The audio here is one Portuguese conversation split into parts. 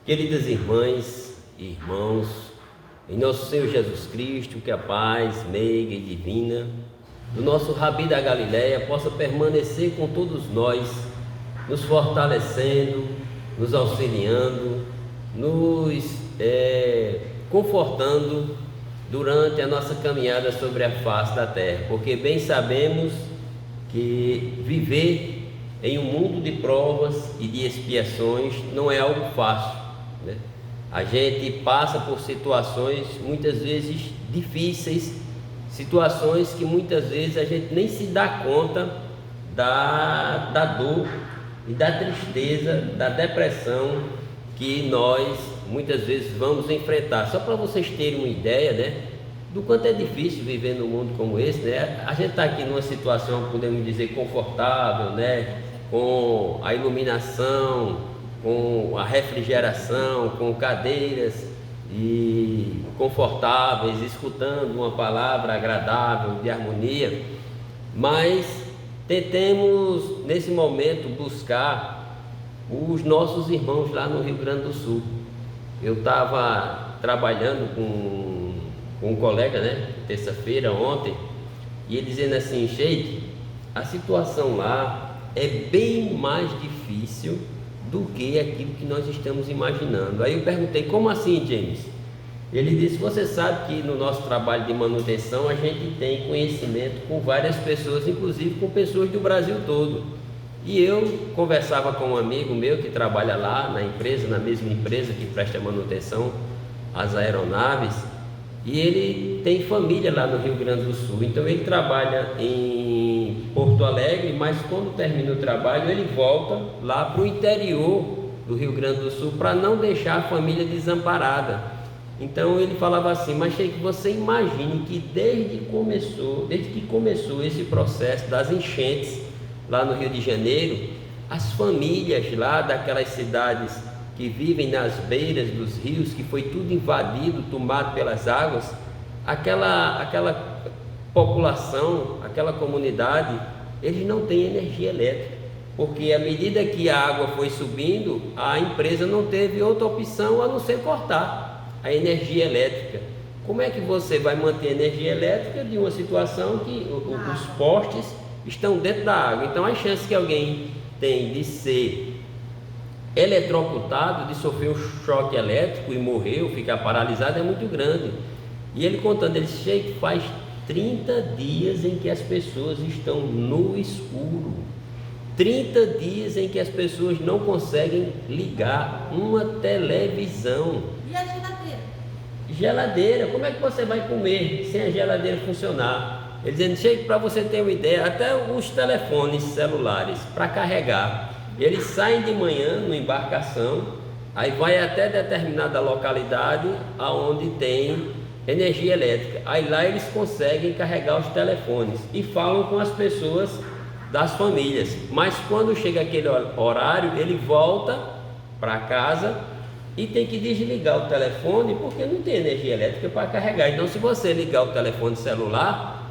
Queridas irmãs e irmãos, em nosso Senhor Jesus Cristo, que a paz meiga e divina do nosso Rabi da Galileia possa permanecer com todos nós, nos fortalecendo, nos auxiliando, nos confortando durante a nossa caminhada sobre a face da terra, porque bem sabemos que viver em um mundo de provas e de expiações não é algo fácil, né? A gente passa por situações muitas vezes difíceis, situações que muitas vezes a gente nem se dá conta da dor e da tristeza, da depressão que nós muitas vezes vamos enfrentar. Só para vocês terem uma ideia, né, do quanto é difícil viver num mundo como esse, né? A gente está aqui numa situação, podemos dizer, confortável, né, com a iluminação, com a refrigeração, com cadeiras e confortáveis, escutando uma palavra agradável, de harmonia, mas tentemos nesse momento buscar os nossos irmãos lá no Rio Grande do Sul. Eu estava trabalhando com um colega, né, terça-feira, ontem, e ele dizendo assim: Sheik, a situação lá é bem mais difícil do que aquilo que nós estamos imaginando. Aí eu perguntei: como assim, James? Ele disse: você sabe que no nosso trabalho de manutenção a gente tem conhecimento com várias pessoas, inclusive com pessoas do Brasil todo. E eu conversava com um amigo meu que trabalha lá na empresa, na mesma empresa que presta manutenção às aeronaves, e ele tem família lá no Rio Grande do Sul. Então ele trabalha em Porto Alegre, mas quando termina o trabalho ele volta lá para o interior do Rio Grande do Sul para não deixar a família desamparada. Então ele falava assim: mas que você imagine que desde que começou esse processo das enchentes lá no Rio de Janeiro, as famílias lá daquelas cidades que vivem nas beiras dos rios, que foi tudo invadido, tomado pelas águas, aquela população, aquela comunidade, eles não têm energia elétrica, porque à medida que a água foi subindo, a empresa não teve outra opção a não ser cortar a energia elétrica. Como é que você vai manter energia elétrica de uma situação que os postes estão dentro da água? Então a chance que alguém tem de ser eletrocutado, de sofrer um choque elétrico e morrer ou ficar paralisado é muito grande. E ele contando, ele disse: Sheik, faz 30 dias em que as pessoas estão no escuro, 30 dias em que as pessoas não conseguem ligar uma televisão. E a geladeira? Geladeira, como é que você vai comer sem a geladeira funcionar? Ele dizendo: Sheik, para você ter uma ideia, até os telefones celulares para carregar, eles saem de manhã numa embarcação, aí vai até determinada localidade aonde tem energia elétrica, aí lá eles conseguem carregar os telefones e falam com as pessoas das famílias, mas quando chega aquele horário ele volta para casa e tem que desligar o telefone porque não tem energia elétrica para carregar. Então se você ligar o telefone celular,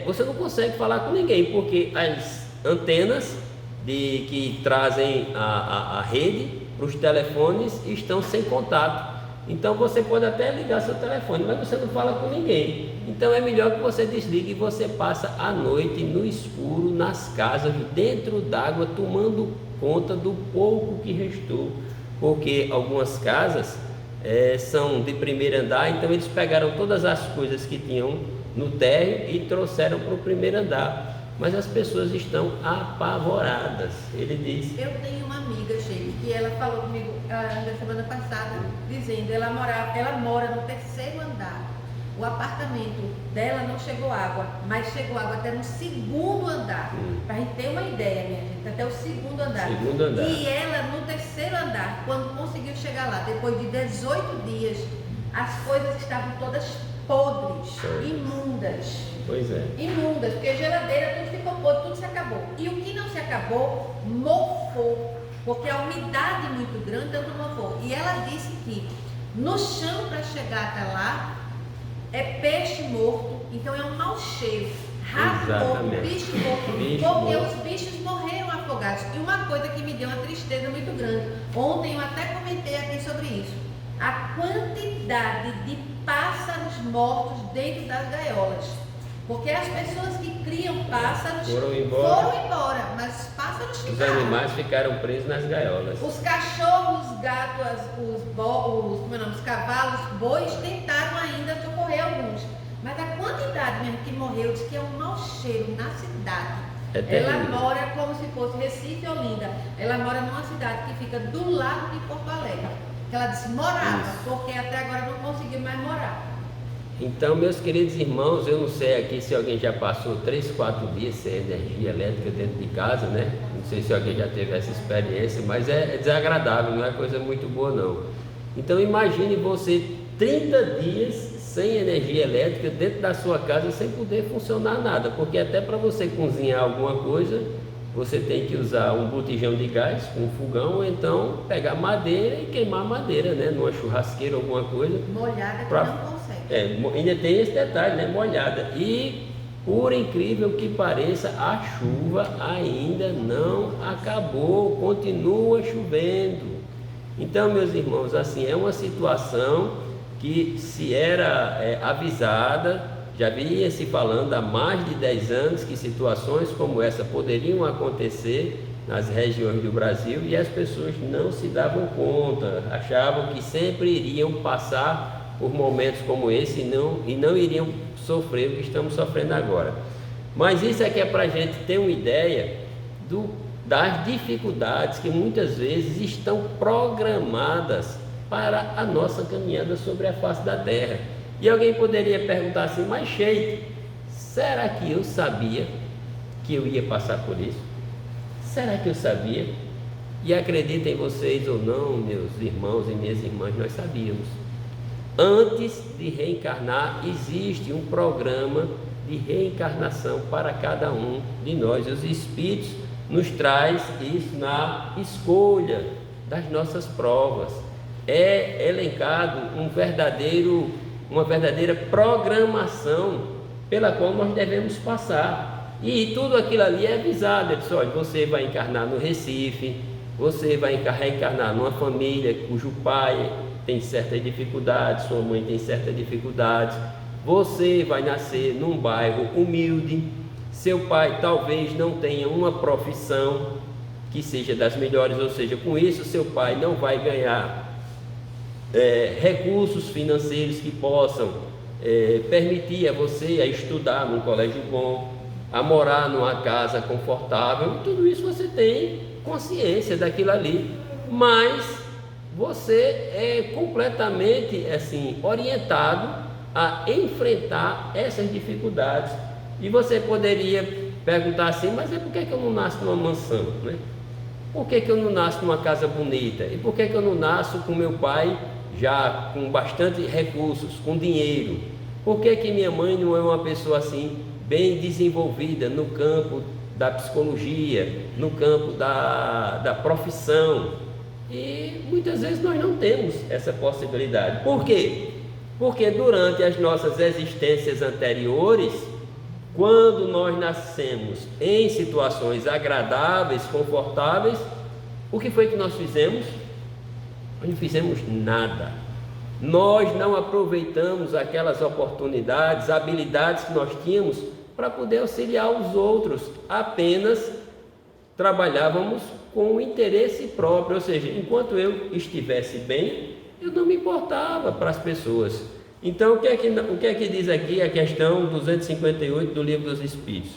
você não consegue falar com ninguém, porque as antenas que trazem a rede para os telefones estão sem contato. Então você pode até ligar seu telefone, mas você não fala com ninguém. Então é melhor que você desligue e você passa a noite no escuro, nas casas, dentro d'água, tomando conta do pouco que restou, porque algumas casas são de primeiro andar, então eles pegaram todas as coisas que tinham no térreo e trouxeram para o primeiro andar. Mas as pessoas estão apavoradas. Ele diz: eu tenho uma amiga, Sheik, que ela falou comigo na semana passada, dizendo, ela mora no terceiro andar. O apartamento dela não chegou água, mas chegou água até no segundo andar. Para a gente ter uma ideia, minha gente, até o segundo andar. Segundo andar. E ela no terceiro andar, quando conseguiu chegar lá, depois de 18 dias, as coisas estavam todas podres, imundas. Pois é. Imundas, porque a geladeira tudo ficou podre, tudo se acabou. E o que não se acabou, mofou, porque a umidade muito grande, tanto mofou. E ela disse que no chão para chegar até lá é peixe morto, então é um mau cheiro, rato morto, bicho morto, porque os bichos morreram afogados. E uma coisa que me deu uma tristeza muito grande, ontem eu até comentei aqui a quantidade de pássaros mortos dentro das gaiolas. Porque as pessoas que criam pássaros foram embora, mas os pássaros os ficaram. animais ficaram presos nas gaiolas. Os cachorros, os gatos, os cavalos, bois tentaram ainda socorrer alguns. Mas a quantidade mesmo que morreu, diz que é um mau cheiro na cidade. Ela mora como se fosse Recife, Olinda. Ela mora numa cidade que fica do lado de Porto Alegre. Ela disse morava, porque até agora não conseguiu mais morar. Então, meus queridos irmãos, eu não sei aqui se alguém já passou 3, 4 dias sem energia elétrica dentro de casa, né? Não sei se alguém já teve essa experiência, mas é desagradável, não é coisa muito boa não. Então imagine você 30 dias sem energia elétrica dentro da sua casa sem poder funcionar nada, porque até para você cozinhar alguma coisa, você tem que usar um botijão de gás, um fogão, ou então pegar madeira e queimar madeira, né? Numa churrasqueira, alguma coisa. Molhada que não consegue. Ainda tem esse detalhe, né? Molhada. E, por incrível que pareça, a chuva ainda não acabou, continua chovendo. Então, meus irmãos, assim, é uma situação que se era avisada, já vinha se falando há mais de 10 anos que situações como essa poderiam acontecer nas regiões do Brasil e as pessoas não se davam conta, achavam que sempre iriam passar por momentos como esse e não iriam sofrer o que estamos sofrendo agora. Mas isso aqui é para a gente ter uma ideia das dificuldades que muitas vezes estão programadas para a nossa caminhada sobre a face da terra. E alguém poderia perguntar assim, mas Sheik, será que eu sabia que eu ia passar por isso? Será que eu sabia? E acreditem vocês ou não, meus irmãos e minhas irmãs, nós sabíamos. Antes de reencarnar, existe um programa de reencarnação para cada um de nós. Os Espíritos nos traz isso na escolha das nossas provas. É elencado uma verdadeira programação pela qual nós devemos passar. E tudo aquilo ali é avisado. Ele diz, olha, você vai encarnar no Recife, você vai reencarnar numa família cujo pai tem certas dificuldades, sua mãe tem certas dificuldades, você vai nascer num bairro humilde, seu pai talvez não tenha uma profissão que seja das melhores, ou seja, com isso seu pai não vai ganhar recursos financeiros que possam permitir a você a estudar num colégio bom, a morar numa casa confortável. Tudo isso você tem consciência daquilo ali, mas você é completamente assim orientado a enfrentar essas dificuldades. E você poderia perguntar assim, mas por que eu não nasço numa mansão, né? Por que eu não nasço numa casa bonita? E por que eu não nasço com meu pai já com bastante recursos, com dinheiro? Por que minha mãe não é uma pessoa assim bem desenvolvida no campo da psicologia, no campo da profissão? E muitas vezes nós não temos essa possibilidade. Por quê? Porque durante as nossas existências anteriores, quando nós nascemos em situações agradáveis, confortáveis, o que foi que nós fizemos? Nós não fizemos nada. Nós não aproveitamos aquelas oportunidades, habilidades que nós tínhamos para poder auxiliar os outros. Apenas trabalhávamos com o interesse próprio, ou seja, enquanto eu estivesse bem, eu não me importava para as pessoas. Então, o que é que diz aqui a questão 258 do Livro dos Espíritos?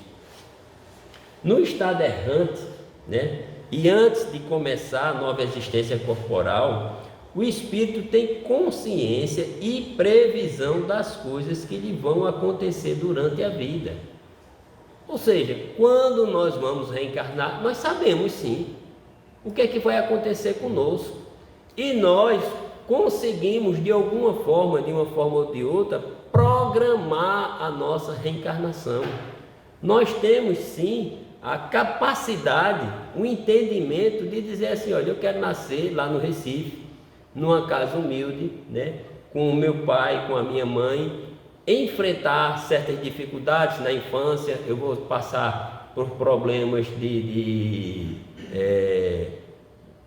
No estado errante, né, e antes de começar a nova existência corporal, o espírito tem consciência e previsão das coisas que lhe vão acontecer durante a vida. Ou seja, quando nós vamos reencarnar, nós sabemos sim o que é que vai acontecer conosco. E nós conseguimos de uma forma ou de outra, programar a nossa reencarnação. Nós temos sim a capacidade, o entendimento de dizer assim, olha, eu quero nascer lá no Recife, numa casa humilde, né, com o meu pai, com a minha mãe, enfrentar certas dificuldades na infância. Eu vou passar por problemas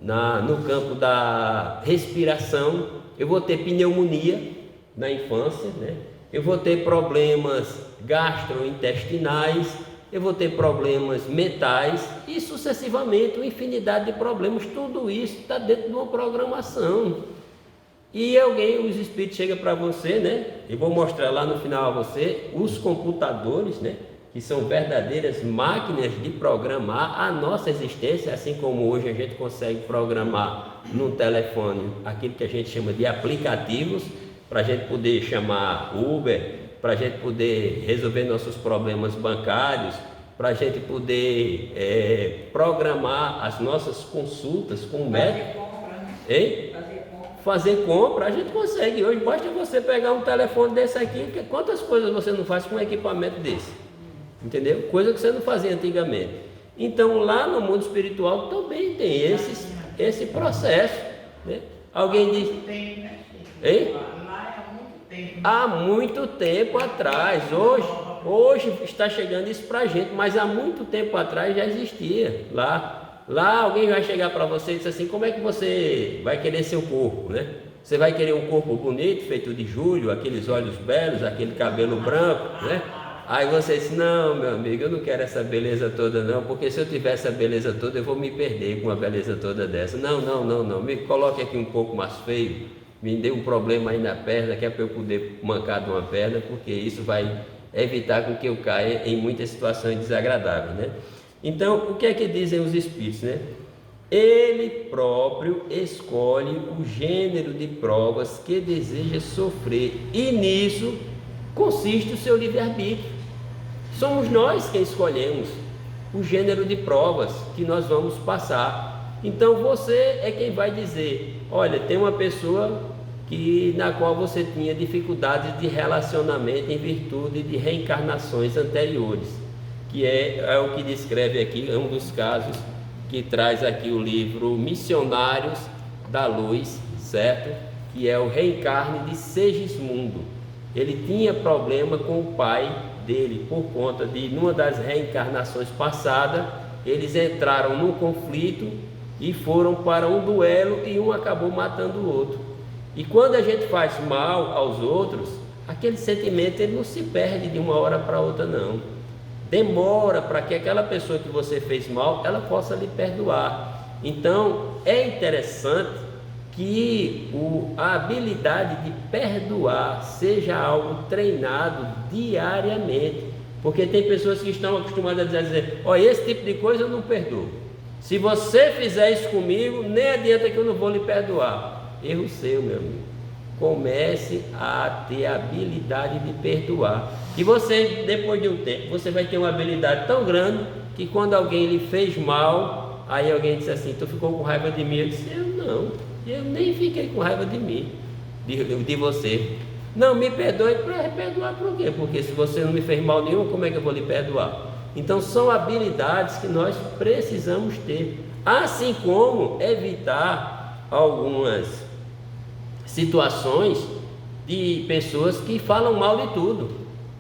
no campo da respiração, eu vou ter pneumonia na infância, né? Eu vou ter problemas gastrointestinais, eu vou ter problemas mentais e sucessivamente, uma infinidade de problemas. Tudo isso está dentro de uma programação. E os espíritos chegam para você, né? Eu vou mostrar lá no final a você os computadores, né? Que são verdadeiras máquinas de programar a nossa existência, assim como hoje a gente consegue programar no telefone aquilo que a gente chama de aplicativos, para a gente poder chamar Uber, para a gente poder resolver nossos problemas bancários, para a gente poder programar as nossas consultas com o médico. Hein? Fazer compra, a gente consegue hoje. Basta você pegar um telefone desse aqui, quantas coisas você não faz com um equipamento desse? Entendeu? Coisa que você não fazia antigamente. Então lá no mundo espiritual também tem esse processo, né? Alguém diz... Hein? Há muito tempo atrás. Hoje está chegando isso para a gente, mas há muito tempo atrás já existia. Lá alguém vai chegar para você e dizer assim: como é que você vai querer seu corpo, né? Você vai querer um corpo bonito, feito de julho, aqueles olhos belos, aquele cabelo branco, né? Aí você diz: não, meu amigo, eu não quero essa beleza toda não, porque se eu tiver essa beleza toda eu vou me perder com uma beleza toda dessa. Não, me coloque aqui um pouco mais feio, me dê um problema aí na perna, que é para eu poder mancar de uma perna, porque isso vai evitar com que eu caia em muitas situações desagradáveis, né? Então, o que é que dizem os espíritos, né? Ele próprio escolhe o gênero de provas que deseja sofrer, e nisso consiste o seu livre-arbítrio. Somos nós quem escolhemos o gênero de provas que nós vamos passar. Então você é quem vai dizer: olha, tem uma pessoa na qual você tinha dificuldades de relacionamento em virtude de reencarnações anteriores, que é o que descreve aqui, é um dos casos que traz aqui o livro Missionários da Luz, certo? Que é o reencarne de Segismundo. Ele tinha problema com o pai dele, por conta de, numa das reencarnações passadas, eles entraram num conflito e foram para um duelo, e um acabou matando o outro. E quando a gente faz mal aos outros, aquele sentimento ele não se perde de uma hora para outra não. Demora para que aquela pessoa que você fez mal, ela possa lhe perdoar. Então é interessante que a habilidade de perdoar seja algo treinado diariamente, porque tem pessoas que estão acostumadas a dizer: ó, esse tipo de coisa eu não perdoo, se você fizer isso comigo, nem adianta que eu não vou lhe perdoar. Erro seu, meu amigo. Comece a ter a habilidade de perdoar, e você, depois de um tempo, você vai ter uma habilidade tão grande que quando alguém lhe fez mal, aí alguém diz assim: tu ficou com raiva de mim? Eu disse: eu nem fiquei com raiva de mim, de você. Não, me perdoe. Para perdoar por quê? Porque se você não me fez mal nenhum, como é que eu vou lhe perdoar? Então são habilidades que nós precisamos ter, assim como evitar algumas situações de pessoas que falam mal de tudo.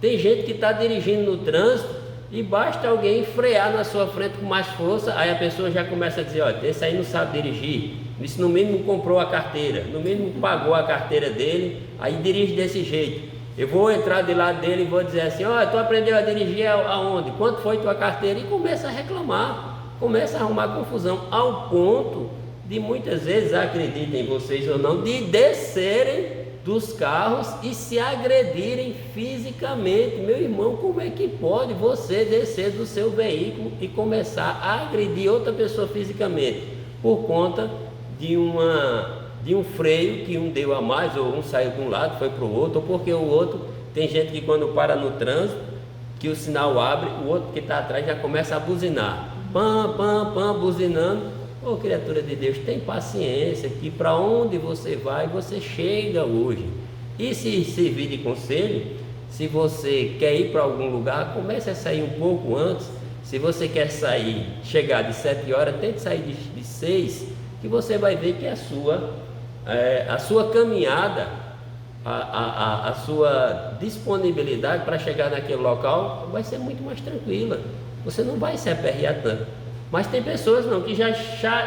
Tem gente que está dirigindo no trânsito e basta alguém frear na sua frente com mais força, aí a pessoa já começa a dizer: olha, esse aí não sabe dirigir, isso no mínimo comprou a carteira, no mínimo pagou a carteira dele, aí dirige desse jeito. Eu vou entrar de lado dele e vou dizer assim: olha, tu aprendeu a dirigir aonde? Quanto foi tua carteira? E começa a reclamar, começa a arrumar confusão, ao ponto de muitas vezes, acreditem vocês ou não, de descerem dos carros e se agredirem fisicamente. Meu irmão, como é que pode você descer do seu veículo e começar a agredir outra pessoa fisicamente? Por conta de um freio que um deu a mais, ou um saiu de um lado, foi para o outro, ou porque o outro, tem gente que quando para no trânsito, que o sinal abre, o outro que está atrás já começa a buzinar, buzinando. Ô, criatura de Deus, tem paciência, que para onde você vai, você chega hoje. E se servir de conselho, se você quer ir para algum lugar, comece a sair um pouco antes. Se você quer chegar de 7 horas, tente sair de 6, que você vai ver que a sua caminhada, a sua disponibilidade para chegar naquele local vai ser muito mais tranquila. Você não vai se aperrear tanto. Mas tem pessoas não, que já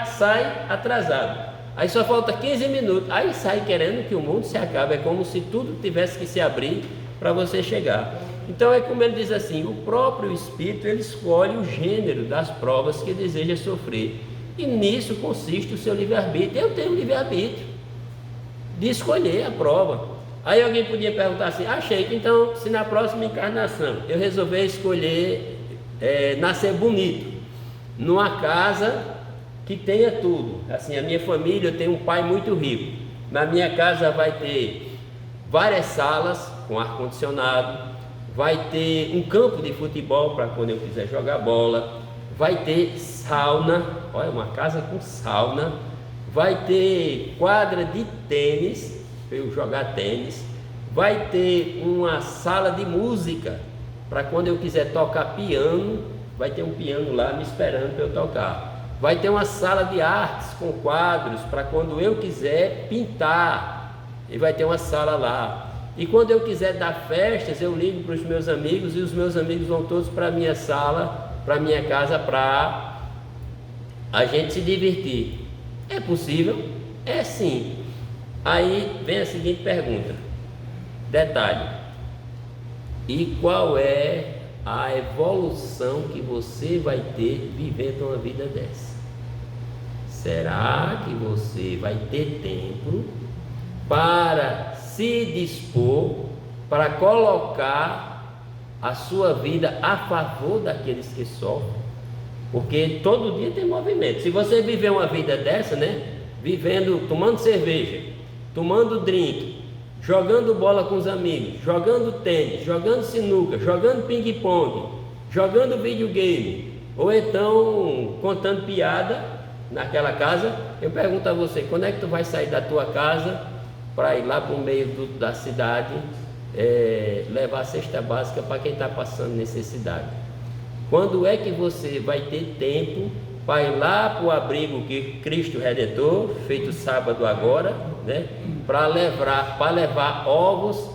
sai atrasado. Aí só falta 15 minutos, aí sai querendo que o mundo se acabe. É como se tudo tivesse que se abrir para você chegar. Então é como ele diz assim, o próprio Espírito, ele escolhe o gênero das provas que deseja sofrer. E nisso consiste o seu livre-arbítrio. Eu tenho livre-arbítrio de escolher a prova. Aí alguém podia perguntar assim, Sheik, então se na próxima encarnação eu resolver escolher nascer bonito, numa casa que tenha tudo, assim, a minha família, eu tenho um pai muito rico, na minha casa vai ter várias salas com ar-condicionado, vai ter um campo de futebol para quando eu quiser jogar bola, vai ter sauna, olha, uma casa com sauna, vai ter quadra de tênis, para eu jogar tênis, vai ter uma sala de música, para quando eu quiser tocar piano, vai ter um piano lá me esperando para eu tocar. Vai ter uma sala de artes com quadros para quando eu quiser pintar, e vai ter uma sala lá. E quando eu quiser dar festas, eu ligo para os meus amigos e os meus amigos vão todos para a minha sala, para a minha casa, para a gente se divertir. É possível? É sim. Aí vem a seguinte pergunta, detalhe, e qual é a evolução que você vai ter vivendo uma vida dessa? Será que você vai ter tempo para se dispor, para colocar a sua vida a favor daqueles que sofrem? Porque todo dia tem movimento. Se você viver uma vida dessa, né, vivendo, tomando cerveja, tomando drink, jogando bola com os amigos, jogando tênis, jogando sinuca, jogando ping-pong, jogando videogame, ou então contando piada naquela casa, eu pergunto a você, quando é que tu vai sair da tua casa para ir lá para o meio da cidade, levar a cesta básica para quem está passando necessidade? Quando é que você vai ter tempo para ir lá para o abrigo que Cristo Redentor, feito sábado agora, né, para levar ovos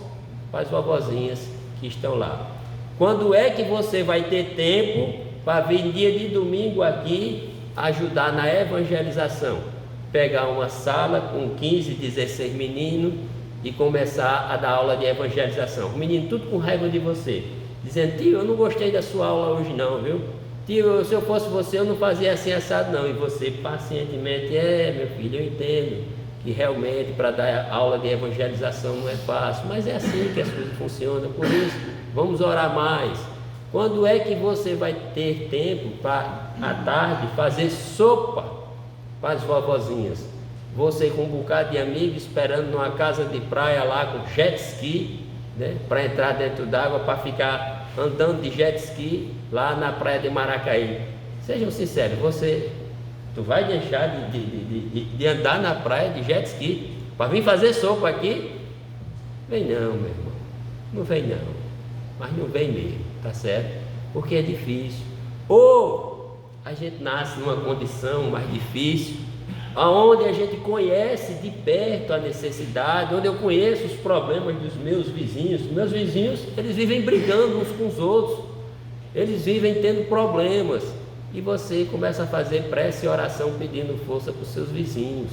para as vovozinhas que estão lá? Quando é que você vai ter tempo para vir dia de domingo aqui ajudar na evangelização? Pegar uma sala com 15, 16 meninos e começar a dar aula de evangelização. O menino tudo com raiva de você, dizendo, tio, eu não gostei da sua aula hoje não, viu? Tio, se eu fosse você, eu não fazia assim assado não. E você pacientemente, meu filho, eu entendo que realmente para dar aula de evangelização não é fácil, mas é assim que as coisas funcionam, por isso vamos orar mais. Quando é que você vai ter tempo para à tarde fazer sopa para as vovozinhas? Você com um bocado de amigos esperando numa casa de praia lá com jet ski, né, para entrar dentro d'água, para ficar andando de jet ski lá na praia de Maracaí. Sejam sinceros, tu vai deixar de andar na praia de jet ski para vir fazer sopa aqui? Vem não, meu irmão, não vem não, mas não vem mesmo, tá certo? Porque é difícil. Ou a gente nasce numa condição mais difícil, aonde a gente conhece de perto a necessidade, onde eu conheço os problemas dos meus vizinhos. Meus vizinhos, eles vivem brigando uns com os outros, eles vivem tendo problemas, e você começa a fazer prece e oração pedindo força para os seus vizinhos.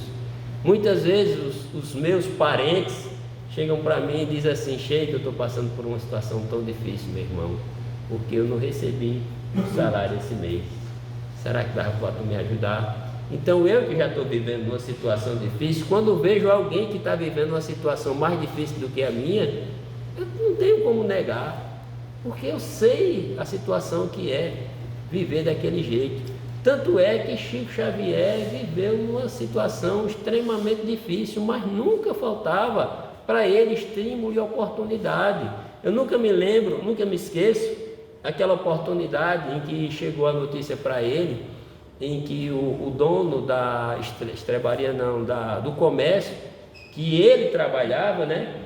Muitas vezes os meus parentes chegam para mim e dizem assim, Sheik, eu estou passando por uma situação tão difícil, meu irmão, porque eu não recebi o salário esse mês, será que dá para tu me ajudar? Então eu que já estou vivendo uma situação difícil, quando vejo alguém que está vivendo uma situação mais difícil do que a minha, eu não tenho como negar, porque eu sei a situação que é viver daquele jeito. Tanto é que Chico Xavier viveu numa situação extremamente difícil, mas nunca faltava para ele estímulo e oportunidade. Eu nunca me lembro, nunca me esqueço aquela oportunidade em que chegou a notícia para ele, em que o dono da estrebaria do comércio que ele trabalhava, né,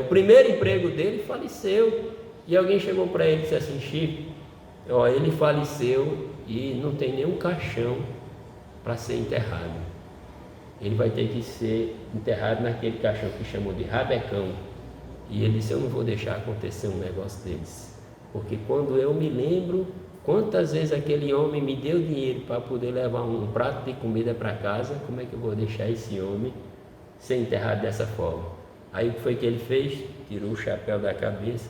o primeiro emprego dele faleceu, e alguém chegou para ele e disse assim, Chico, ele faleceu e não tem nenhum caixão para ser enterrado, ele vai ter que ser enterrado naquele caixão que chamou de rabecão. E ele disse, eu não vou deixar acontecer um negócio deles, porque quando eu me lembro Quantas vezes aquele homem me deu dinheiro para poder levar um prato de comida para casa? Como é que eu vou deixar esse homem ser enterrado dessa forma? Aí o que foi que ele fez? Tirou o chapéu da cabeça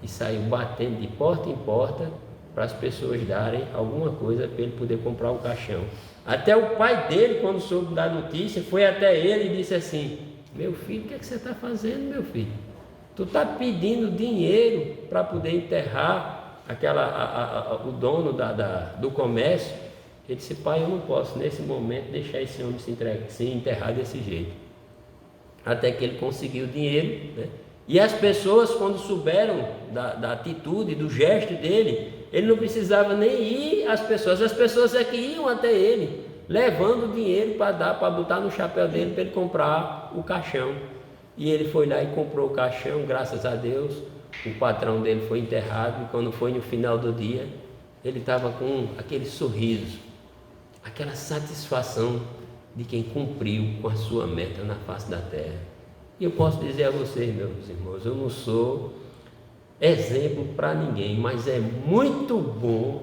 e saiu batendo de porta em porta para as pessoas darem alguma coisa para ele poder comprar um caixão. Até o pai dele, quando soube da notícia, foi até ele e disse assim: meu filho, o que é que você está fazendo, meu filho? Tu está pedindo dinheiro para poder enterrar o dono do comércio. Ele disse: pai, eu não posso nesse momento deixar esse homem se enterrar desse jeito. Até que ele conseguiu dinheiro, né? E as pessoas, quando souberam da atitude, do gesto dele, ele não precisava nem ir às pessoas é que iam até ele, levando dinheiro para botar no chapéu dele para ele comprar o caixão. E ele foi lá e comprou o caixão, graças a Deus. O patrão dele foi enterrado, e quando foi no final do dia, ele estava com aquele sorriso, aquela satisfação de quem cumpriu com a sua meta na face da terra. E eu posso dizer a vocês, meus irmãos, eu não sou exemplo para ninguém, mas é muito bom,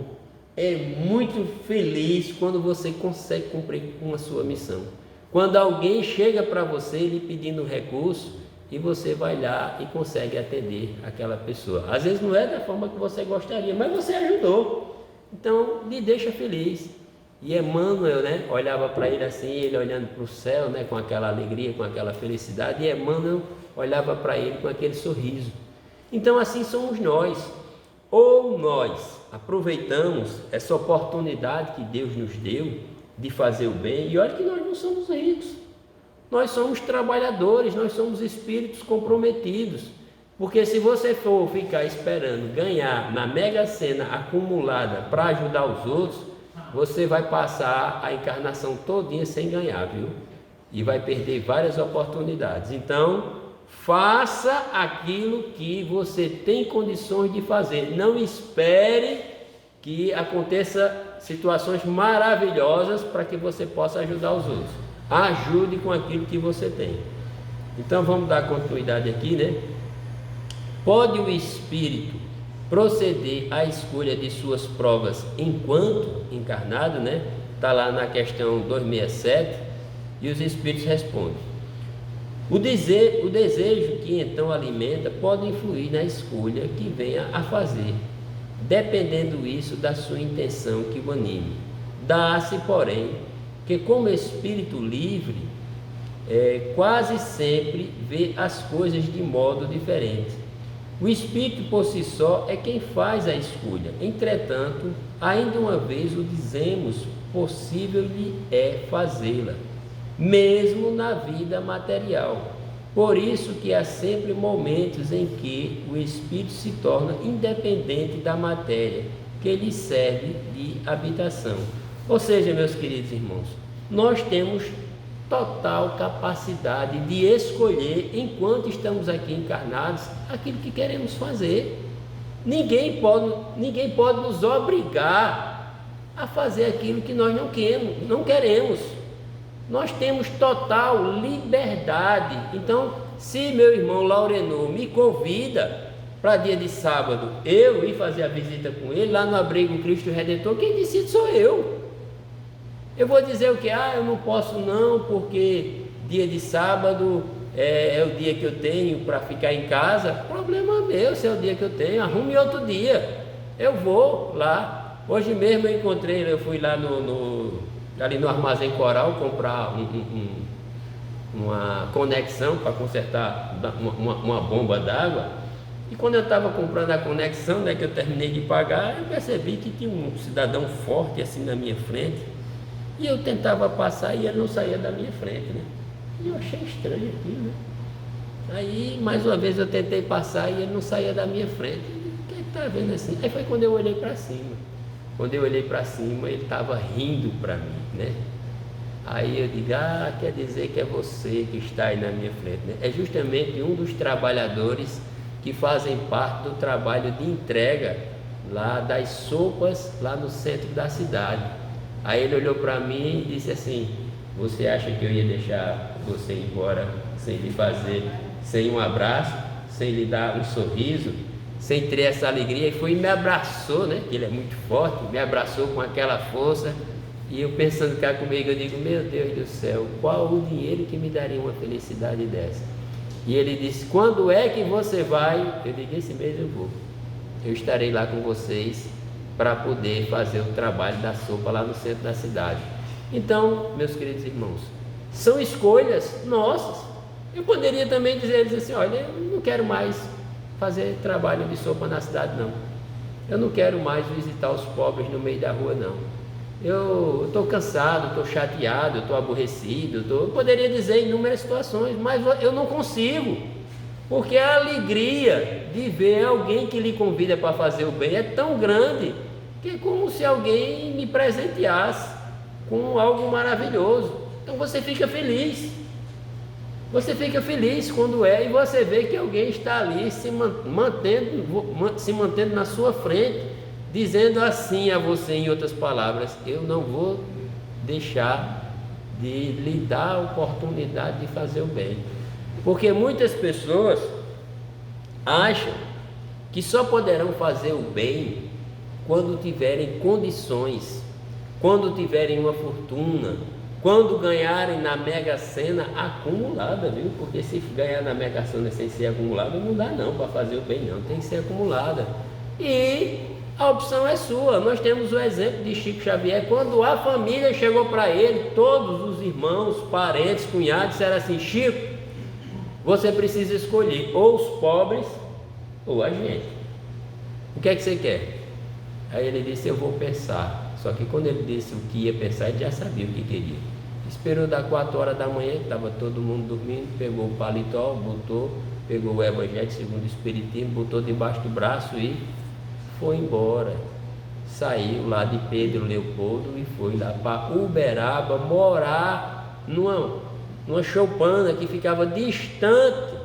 é muito feliz quando você consegue cumprir com a sua missão. Quando alguém chega para você lhe pedindo um recurso, e você vai lá e consegue atender aquela pessoa. Às vezes não é da forma que você gostaria, mas você ajudou. Então, lhe deixa feliz. E Emmanuel, né, olhava para ele assim, ele olhando para o céu, né, com aquela alegria, com aquela felicidade, e Emmanuel olhava para ele com aquele sorriso. Então, assim somos nós. Ou nós aproveitamos essa oportunidade que Deus nos deu de fazer o bem, e olha que nós não somos ricos. Nós somos trabalhadores, nós somos espíritos comprometidos, porque se você for ficar esperando ganhar na Mega Sena acumulada para ajudar os outros, você vai passar a encarnação todinha sem ganhar, viu? E vai perder várias oportunidades. Então, faça aquilo que você tem condições de fazer. Não espere que aconteça situações maravilhosas para que você possa ajudar os outros. Ajude com aquilo que você tem. Então vamos dar continuidade aqui, né? Pode o espírito proceder à escolha de suas provas enquanto encarnado, né? Está lá na questão 267, e os espíritos respondem: o desejo que então alimenta pode influir na escolha que venha a fazer, dependendo isso da sua intenção que o anime. Dá-se, porém, que como espírito livre, quase sempre vê as coisas de modo diferente. O espírito por si só é quem faz a escolha. Entretanto, ainda uma vez o dizemos, possível lhe é fazê-la, mesmo na vida material. Por isso que há sempre momentos em que o espírito se torna independente da matéria que lhe serve de habitação. Ou seja, meus queridos irmãos, nós temos total capacidade de escolher, enquanto estamos aqui encarnados, aquilo que queremos fazer. Ninguém pode nos obrigar a fazer aquilo que nós não queremos. Nós temos total liberdade. Então, se meu irmão Laurenor me convida para dia de sábado, eu ir fazer a visita com ele lá no abrigo Cristo Redentor, quem decide sou eu. Eu vou dizer o que? Eu não posso não, porque dia de sábado é o dia que eu tenho para ficar em casa. Problema meu, se é o dia que eu tenho, arrume outro dia. Eu vou lá. Hoje mesmo eu fui lá ali no Armazém Coral comprar uma conexão para consertar uma bomba d'água. E quando eu estava comprando a conexão, né, que eu terminei de pagar, eu percebi que tinha um cidadão forte assim na minha frente. E eu tentava passar e ele não saía da minha frente, né? E eu achei estranho aquilo, né? Aí, mais uma vez, eu tentei passar e ele não saía da minha frente. O que está vendo assim? Aí foi quando eu olhei para cima. Quando eu olhei para cima, ele estava rindo para mim, né? Aí eu digo: quer dizer que é você que está aí na minha frente, né? É justamente um dos trabalhadores que fazem parte do trabalho de entrega lá das sopas, lá no centro da cidade. Aí ele olhou para mim e disse assim: você acha que eu ia deixar você ir embora sem lhe fazer, sem um abraço, sem lhe dar um sorriso? sem ter essa alegria, e foi e me abraçou, né? Ele é muito forte, me abraçou com aquela força, e eu pensando cá comigo, eu digo, meu Deus do céu, qual o dinheiro que me daria uma felicidade dessa? E ele disse, quando é que você vai? Eu digo, esse mês eu vou, eu estarei lá com vocês, para poder fazer o trabalho da sopa lá no centro da cidade. Então, meus queridos irmãos, são escolhas nossas. Eu poderia também dizer a eles assim, olha, eu não quero mais fazer trabalho de sopa na cidade, não. Eu não quero mais visitar os pobres no meio da rua, não. Eu estou cansado, estou chateado, estou aborrecido, eu poderia dizer inúmeras situações, mas eu não consigo, porque a alegria de ver alguém que lhe convida para fazer o bem é tão grande, que é como se alguém me presenteasse com algo maravilhoso. Então você fica feliz. Você fica feliz quando e você vê que alguém está ali se mantendo na sua frente, dizendo assim a você, em outras palavras, eu não vou deixar de lhe dar a oportunidade de fazer o bem. Porque muitas pessoas acham que só poderão fazer o bem quando tiverem condições, quando tiverem uma fortuna, quando ganharem na Mega Sena acumulada, viu? Porque se ganhar na Mega Sena sem ser acumulada, não dá não para fazer o bem não, tem que ser acumulada. E a opção é sua. Nós temos o exemplo de Chico Xavier, quando a família chegou para ele, todos os irmãos, parentes, cunhados, disseram assim, Chico, você precisa escolher ou os pobres ou a gente. O que é que você quer? Aí ele disse, eu vou pensar. Só que quando ele disse o que ia pensar, ele já sabia o que queria. Esperou dar 4 horas da manhã, estava todo mundo dormindo, pegou o paletó, botou, pegou o Evangelho segundo o Espiritismo, botou debaixo do braço e foi embora. Saiu lá de Pedro Leopoldo e foi lá para Uberaba morar numa choupana que ficava distante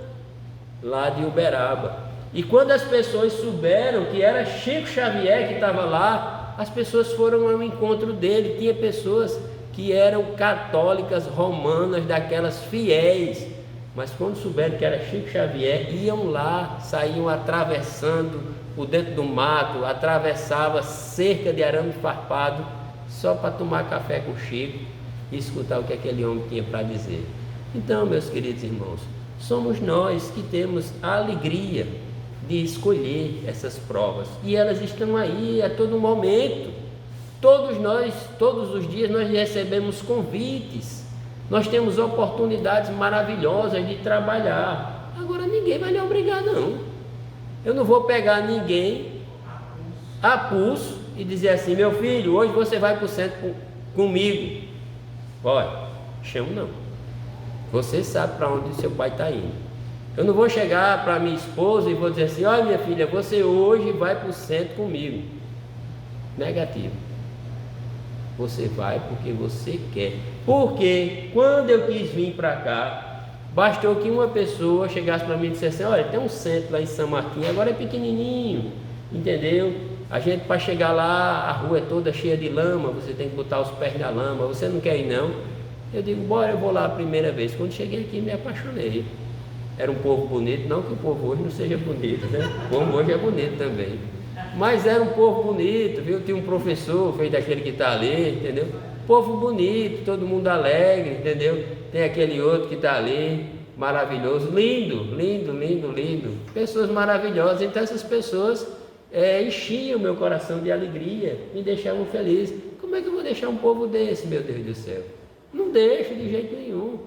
lá de Uberaba. E quando as pessoas souberam que era Chico Xavier que estava lá, as pessoas foram ao encontro dele. Tinha pessoas que eram católicas romanas, daquelas fiéis, mas quando souberam que era Chico Xavier, iam lá, saíam atravessando por dentro do mato, atravessava cerca de arame farpado, só para tomar café com Chico e escutar o que aquele homem tinha para dizer. Então, meus queridos irmãos, somos nós que temos a alegria de escolher essas provas, e elas estão aí a todo momento. Todos nós, todos os dias nós recebemos convites, nós temos oportunidades maravilhosas de trabalhar. Agora ninguém vai lhe obrigar não. Eu não vou pegar ninguém a pulso e dizer assim, meu filho, hoje você vai para o centro comigo. Olha, chamo não. Você sabe para onde seu pai está indo. Eu não vou chegar para minha esposa e vou dizer assim, olha minha filha, você hoje vai para o centro comigo. Negativo. Você vai porque você quer. Porque quando eu quis vir para cá, bastou que uma pessoa chegasse para mim e dissesse assim, olha, tem um centro lá em São Martinho, agora é pequenininho, entendeu? A gente para chegar lá, a rua é toda cheia de lama, você tem que botar os pés na lama, você não quer ir não? Eu digo, bora, eu vou lá a primeira vez. Quando cheguei aqui me apaixonei. Era um povo bonito, não que o povo hoje não seja bonito, né? O povo hoje é bonito também. Mas era um povo bonito, viu? Tinha um professor, fez daquele que está ali, entendeu? Povo bonito, todo mundo alegre, entendeu? Tem aquele outro que está ali, maravilhoso, lindo, lindo, lindo, lindo. Pessoas maravilhosas. Então essas pessoas enchiam o meu coração de alegria, me deixavam feliz. Como é que eu vou deixar um povo desse, meu Deus do céu? Não deixo de jeito nenhum.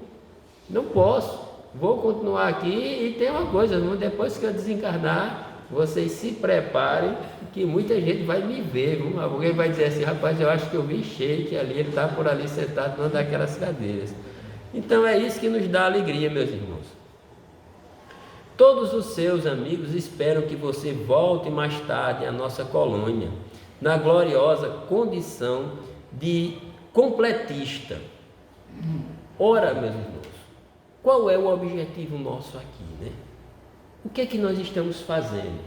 Não posso. Vou continuar aqui e tem uma coisa, depois que eu desencarnar, vocês se preparem, que muita gente vai me ver, alguém vai dizer assim, rapaz, eu acho que eu vi Sheik ali, ele está por ali sentado numa daquelas cadeiras. Então é isso que nos dá alegria, meus irmãos. Todos os seus amigos esperam que você volte mais tarde à nossa colônia, na gloriosa condição de completista. Ora, meus irmãos, qual é o objetivo nosso aqui, né? O que é que nós estamos fazendo?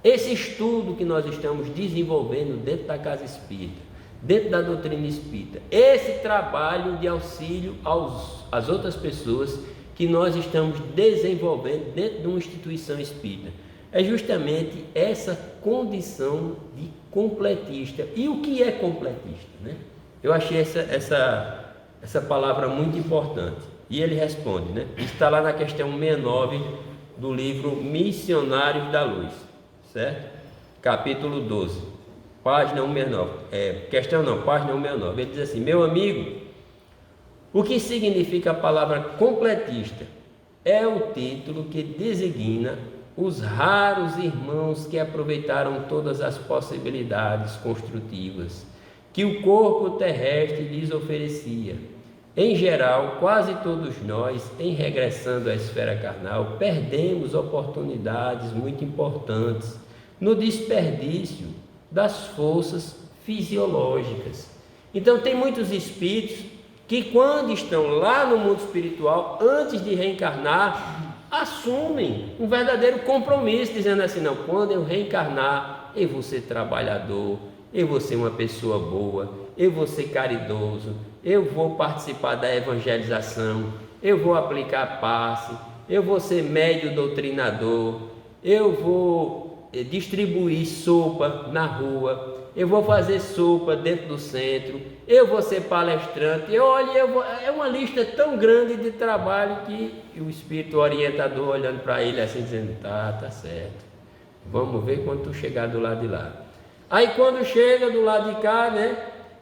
Esse estudo que nós estamos desenvolvendo dentro da Casa Espírita, dentro da doutrina espírita, esse trabalho de auxílio às outras pessoas que nós estamos desenvolvendo dentro de uma instituição espírita, é justamente essa condição de completista. E o que é completista, né? Eu achei essa palavra muito importante. E ele responde, né? Está lá na questão 69 do livro Missionários da Luz, certo? Capítulo 12, página 169. Página 169. Ele diz assim: meu amigo, o que significa a palavra completista? É o título que designa os raros irmãos que aproveitaram todas as possibilidades construtivas que o corpo terrestre lhes oferecia. Em geral, quase todos nós, em regressando à esfera carnal, perdemos oportunidades muito importantes no desperdício das forças fisiológicas. Então, tem muitos espíritos que, quando estão lá no mundo espiritual, antes de reencarnar, assumem um verdadeiro compromisso, dizendo assim: não, quando eu reencarnar, eu vou ser trabalhador, eu vou ser uma pessoa boa, eu vou ser caridoso, eu vou participar da evangelização, eu vou aplicar passe, eu vou ser médio doutrinador, eu vou distribuir sopa na rua, eu vou fazer sopa dentro do centro, eu vou ser palestrante. É uma lista tão grande de trabalho que o espírito orientador olhando para ele assim, dizendo: tá certo, vamos ver quando tu chegar do lado de lá. Aí quando chega do lado de cá, né,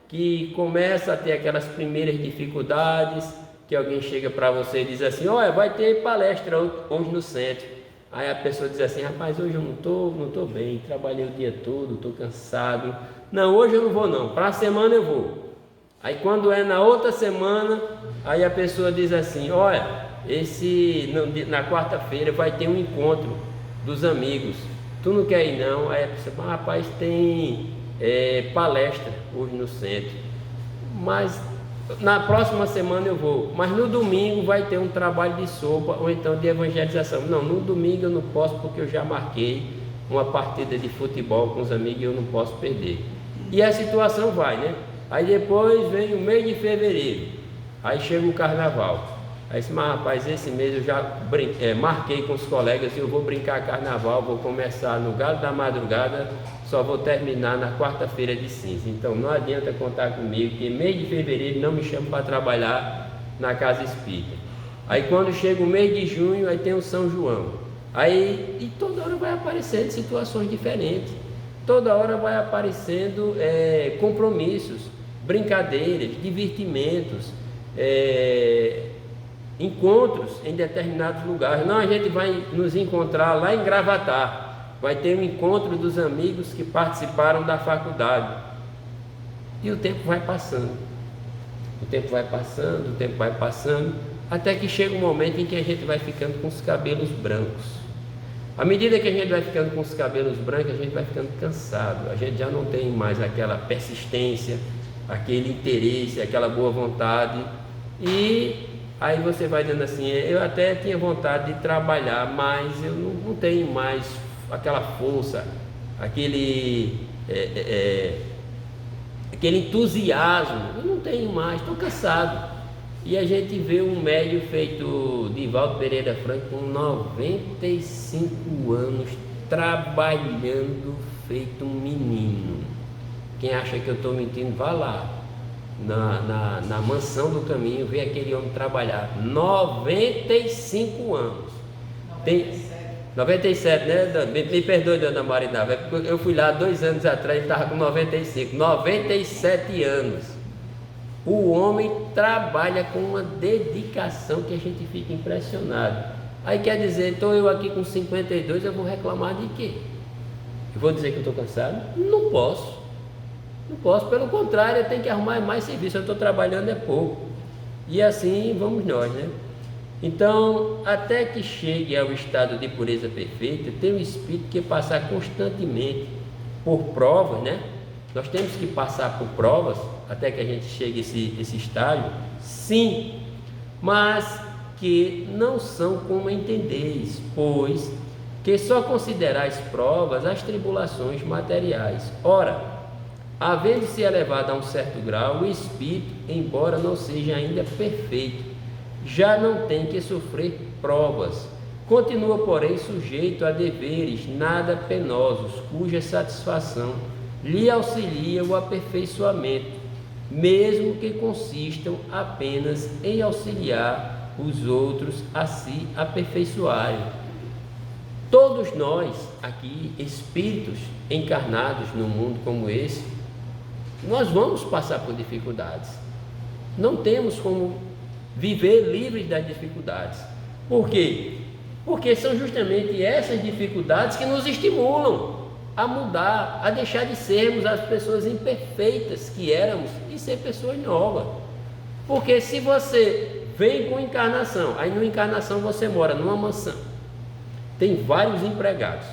que começa a ter aquelas primeiras dificuldades, que alguém chega para você e diz assim: olha, vai ter palestra hoje no centro. Aí a pessoa diz assim: rapaz, hoje eu não tô bem, trabalhei o dia todo, estou cansado. Não, hoje eu não vou não, para a semana eu vou. Aí quando é na outra semana, aí a pessoa diz assim: olha, na quarta-feira vai ter um encontro dos amigos, tu não quer ir não? Aí a pessoa: rapaz, tem palestra hoje no centro, mas na próxima semana eu vou, mas no domingo vai ter um trabalho de sopa ou então de evangelização. Não, no domingo eu não posso porque eu já marquei uma partida de futebol com os amigos e eu não posso perder. E a situação vai, né? Aí depois vem o mês de fevereiro, aí chega o carnaval. Aí disse: mas rapaz, esse mês eu já marquei com os colegas e eu vou brincar carnaval, vou começar no galo da madrugada, só vou terminar na quarta-feira de cinza. Então não adianta contar comigo, que mês de fevereiro não me chama para trabalhar na casa espírita. Aí quando chega o mês de junho, aí tem o São João. Aí, e toda hora vai aparecendo situações diferentes, toda hora vai aparecendo compromissos, brincadeiras, divertimentos, encontros em determinados lugares. Não, a gente vai nos encontrar lá em Gravatar, vai ter um encontro dos amigos que participaram da faculdade. E o tempo vai passando, até que chega um momento em que a gente vai ficando com os cabelos brancos. À medida que a gente vai ficando com os cabelos brancos, a gente vai ficando cansado, a gente já não tem mais aquela persistência, aquele interesse, aquela boa vontade. E aí você vai dizendo assim: eu até tinha vontade de trabalhar, mas eu não tenho mais aquela força, aquele entusiasmo, eu não tenho mais, estou cansado. E a gente vê um médium feito Divaldo Pereira Franco com 95 anos trabalhando feito um menino. Quem acha que eu estou mentindo, vá lá na mansão do caminho, vê aquele homem trabalhar. 95 anos. 97, né? Me perdoe, dona Marinava, eu fui lá 2 anos atrás, ele estava com 95, 97 anos. O homem trabalha com uma dedicação que a gente fica impressionado. Aí quer dizer, estou eu aqui com 52, eu vou reclamar de quê? Eu vou dizer que eu estou cansado? Não posso, pelo contrário, eu tenho que arrumar mais serviço, eu estou trabalhando é pouco. E assim vamos nós, né? Então, até que chegue ao estado de pureza perfeita, tem um espírito que passar constantemente por provas, né? Nós temos que passar por provas até que a gente chegue a esse estágio, sim, mas que não são como entendeis, pois que só considerais provas as tribulações materiais. Ora, havendo-se elevado a um certo grau, o espírito, embora não seja ainda perfeito, já não tem que sofrer provas, Continua, porém, sujeito a deveres nada penosos, cuja satisfação lhe auxilia o aperfeiçoamento, mesmo que consistam apenas em auxiliar os outros a se aperfeiçoarem. Todos nós aqui, espíritos encarnados num mundo como esse, nós vamos passar por dificuldades. Não temos como viver livres das dificuldades. Por quê? Porque são justamente essas dificuldades que nos estimulam a mudar, a deixar de sermos as pessoas imperfeitas que éramos e ser pessoas novas. Porque se você vem com encarnação, aí numa encarnação você mora numa mansão, tem vários empregados,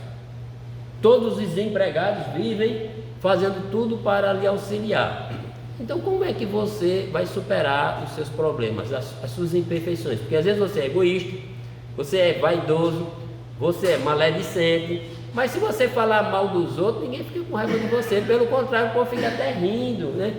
todos os empregados vivem fazendo tudo para lhe auxiliar. Então como é que você vai superar os seus problemas, as suas imperfeições? Porque às vezes você é egoísta, você é vaidoso, você é maledicente, mas se você falar mal dos outros, ninguém fica com raiva de você, pelo contrário, o povo fica até rindo, né?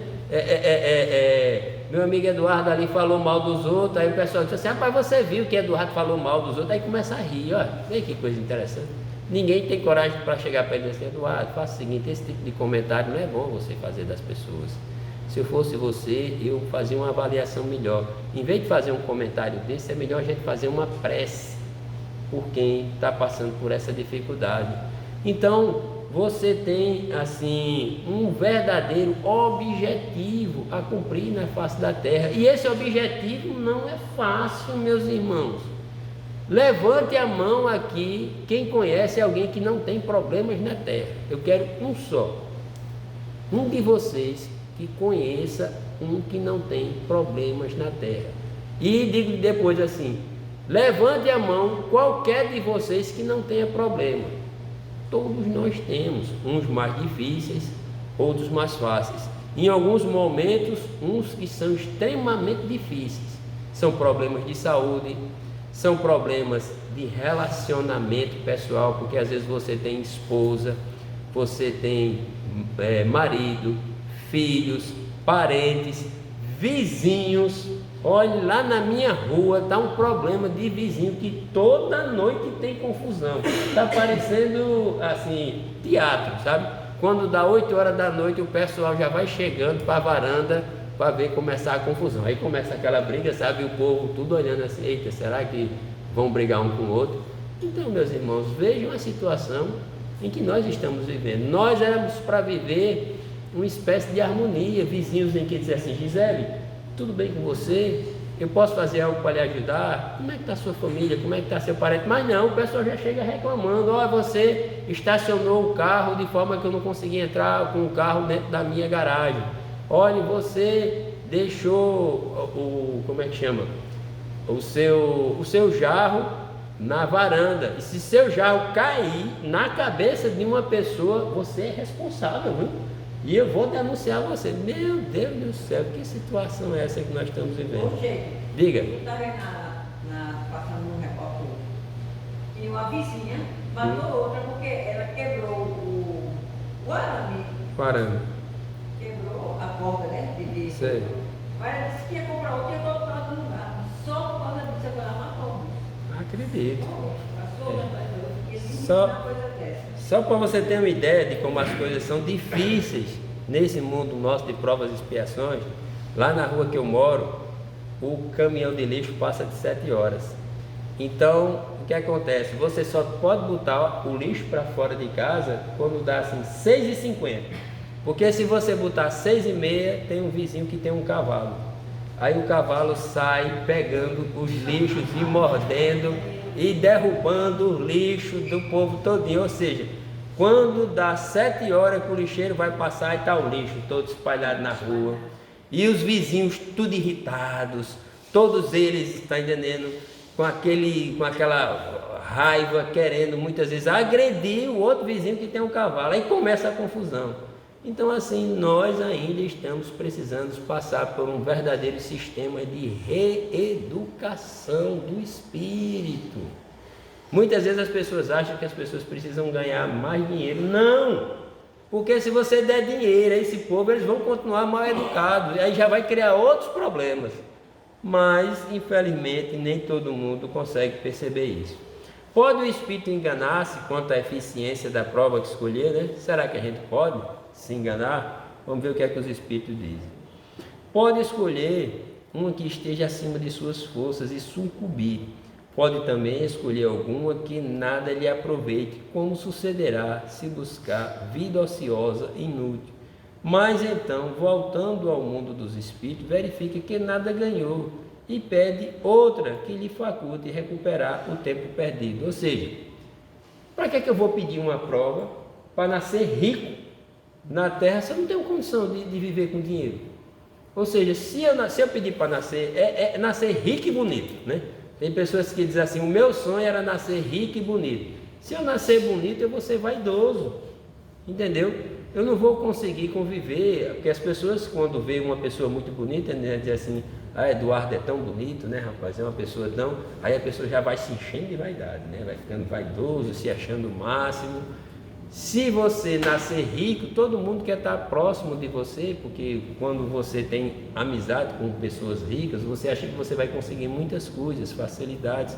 Meu amigo Eduardo ali falou mal dos outros, aí o pessoal disse assim: rapaz, você viu que Eduardo falou mal dos outros? Aí começa a rir, olha, vê que coisa interessante. Ninguém tem coragem para chegar para ele e dizer assim: Eduardo, faça o seguinte, esse tipo de comentário não é bom você fazer das pessoas. Se eu fosse você, eu fazia uma avaliação melhor. Em vez de fazer um comentário desse, é melhor a gente fazer uma prece por quem está passando por essa dificuldade. Então, você tem assim um verdadeiro objetivo a cumprir na face da terra. E esse objetivo não é fácil, meus irmãos. Levante a mão aqui quem conhece alguém que não tem problemas na terra. Eu quero um só. Um de vocês que conheça um que não tem problemas na terra. E digo depois assim: levante a mão qualquer de vocês que não tenha problema. Todos nós temos, uns mais difíceis, outros mais fáceis. Em alguns momentos, uns que são extremamente difíceis. São problemas de saúde, são problemas de relacionamento pessoal, porque às vezes você tem esposa, você tem marido, filhos, parentes, vizinhos. Olha, lá na minha rua está um problema de vizinho que toda noite tem confusão. Está parecendo assim, teatro, sabe? Quando dá 8 horas da noite, o pessoal já vai chegando para a varanda para ver começar a confusão. Aí começa aquela briga, sabe? O povo tudo olhando assim: eita, será que vão brigar um com o outro? Então, meus irmãos, vejam a situação em que nós estamos vivendo. Nós éramos para viver uma espécie de harmonia, vizinhos em que dizem assim: Gisele, tudo bem com você? Eu posso fazer algo para lhe ajudar? Como é que está a sua família? Como é que está seu parente? Mas não, o pessoal já chega reclamando: ó, você estacionou o carro de forma que eu não consegui entrar com o carro dentro da minha garagem. Olha, você deixou como é que chama? O seu jarro na varanda. E se seu jarro cair na cabeça de uma pessoa, você é responsável, viu? E eu vou denunciar você. Meu Deus do céu, que situação é essa que nós estamos vivendo? Diga. Eu estava passando um repórter e uma vizinha matou outra porque ela quebrou o arame. Quebrou a porta, né? Sei. Mas ela disse que ia comprar outra e ia voltar no lugar. Só por causa disso ela matou. Acredito. Só Só para você ter uma ideia de como as coisas são difíceis nesse mundo nosso de provas e expiações, lá na rua que eu moro, o caminhão de lixo passa de 7 horas. Então, o que acontece? Você só pode botar o lixo para fora de casa quando dá assim 6h50. Porque se você botar 6h30, tem um vizinho que tem um cavalo. Aí o cavalo sai pegando os lixos e mordendo e derrubando o lixo do povo todinho. Ou seja, quando dá 7 horas que o lixeiro vai passar e está o lixo todo espalhado na rua, e os vizinhos tudo irritados, todos eles, está entendendo, com aquela raiva, querendo muitas vezes agredir o outro vizinho que tem um cavalo. Aí começa a confusão. Então assim, nós ainda estamos precisando passar por um verdadeiro sistema de reeducação do espírito. Muitas vezes as pessoas acham que as pessoas precisam ganhar mais dinheiro. Não! Porque se você der dinheiro a esse povo, eles vão continuar mal educados, e aí já vai criar outros problemas. Mas, infelizmente, nem todo mundo consegue perceber isso. Pode o espírito enganar-se quanto à eficiência da prova que escolher, né? Será que a gente pode se enganar? Vamos ver o que é que os espíritos dizem. Pode escolher uma que esteja acima de suas forças e sucumbir. Pode também escolher alguma que nada lhe aproveite, como sucederá se buscar vida ociosa e inútil. Mas então, voltando ao mundo dos espíritos, verifica que nada ganhou e pede outra que lhe faculte recuperar o tempo perdido. Ou seja, para que eu vou pedir uma prova para nascer rico na Terra se eu não tenho condição de viver com dinheiro? Ou seja, se eu pedir para nascer, é nascer rico e bonito, né? Tem pessoas que dizem assim, o meu sonho era nascer rico e bonito. Se eu nascer bonito, eu vou ser vaidoso, entendeu? Eu não vou conseguir conviver, porque as pessoas, quando veem uma pessoa muito bonita, né, dizem assim, Eduardo é tão bonito, né, rapaz, é uma pessoa tão... Aí a pessoa já vai se enchendo de vaidade, né, vai ficando vaidoso, se achando o máximo. Se você nascer rico, todo mundo quer estar próximo de você, porque quando você tem amizade com pessoas ricas, você acha que você vai conseguir muitas coisas, facilidades.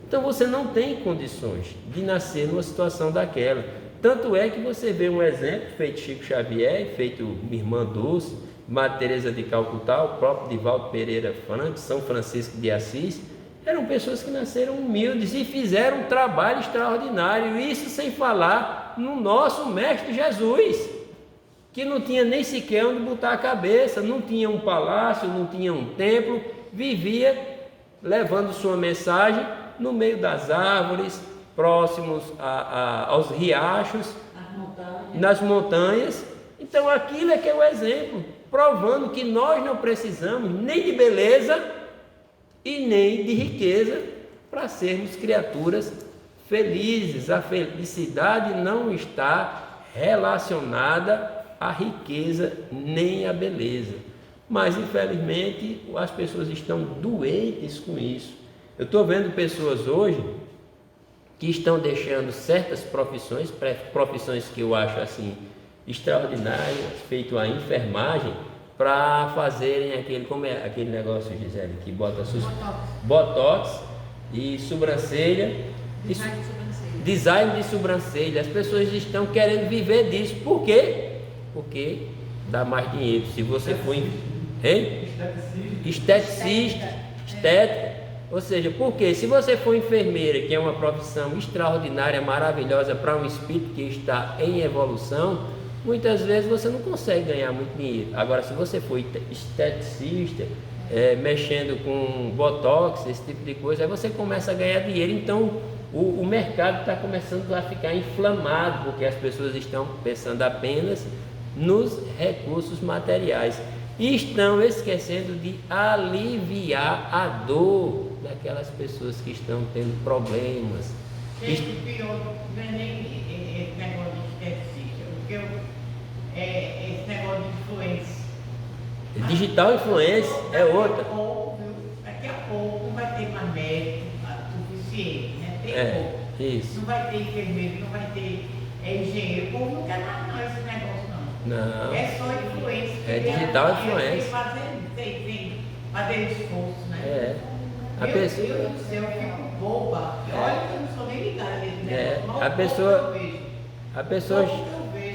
Então você não tem condições de nascer numa situação daquela. Tanto é que você vê um exemplo, feito Chico Xavier, feito minha irmã Dulce, Madre Teresa de Calcutá, o próprio Divaldo Pereira Franco, São Francisco de Assis, eram pessoas que nasceram humildes e fizeram um trabalho extraordinário, isso sem falar no nosso Mestre Jesus, que não tinha nem sequer onde botar a cabeça, não tinha um palácio, não tinha um templo, vivia levando sua mensagem no meio das árvores, próximos aos riachos, nas montanhas. Então aquilo é que é o exemplo, provando que nós não precisamos nem de beleza e nem de riqueza para sermos criaturas felizes. A felicidade não está relacionada à riqueza nem à beleza, mas infelizmente as pessoas estão doentes com isso. Eu estou vendo pessoas hoje que estão deixando certas profissões que eu acho assim extraordinárias, feito a enfermagem, para fazerem aquele negócio, Gisele, que bota botox e sobrancelha, design de sobrancelha. As pessoas estão querendo viver disso. Por quê? Porque dá mais dinheiro. Se você for esteticista, estética. Ou seja, porque se você for enfermeira, que é uma profissão extraordinária, maravilhosa para um espírito que está em evolução, muitas vezes você não consegue ganhar muito dinheiro. Agora, se você for esteticista, mexendo com botox, esse tipo de coisa, aí você começa a ganhar dinheiro. Então o mercado está começando a ficar inflamado, porque as pessoas estão pensando apenas nos recursos materiais e estão esquecendo de aliviar a dor daquelas pessoas que estão tendo problemas. Gente, pior não é nem esse negócio de esteticista, porque esse negócio de influência. Digital influência é outra. Daqui a pouco vai ter mais médico suficiente, né? Tem pouco. Isso. Não vai ter enfermeiro, não vai ter engenheiro. O povo não quer mais não esse negócio não. Não. É só influência. É digital influência. Tem fazer esforço, né? A Meu pessoa... Deus do céu, eu fico boba. Olha que eu não sou nem ligada nesse negócio.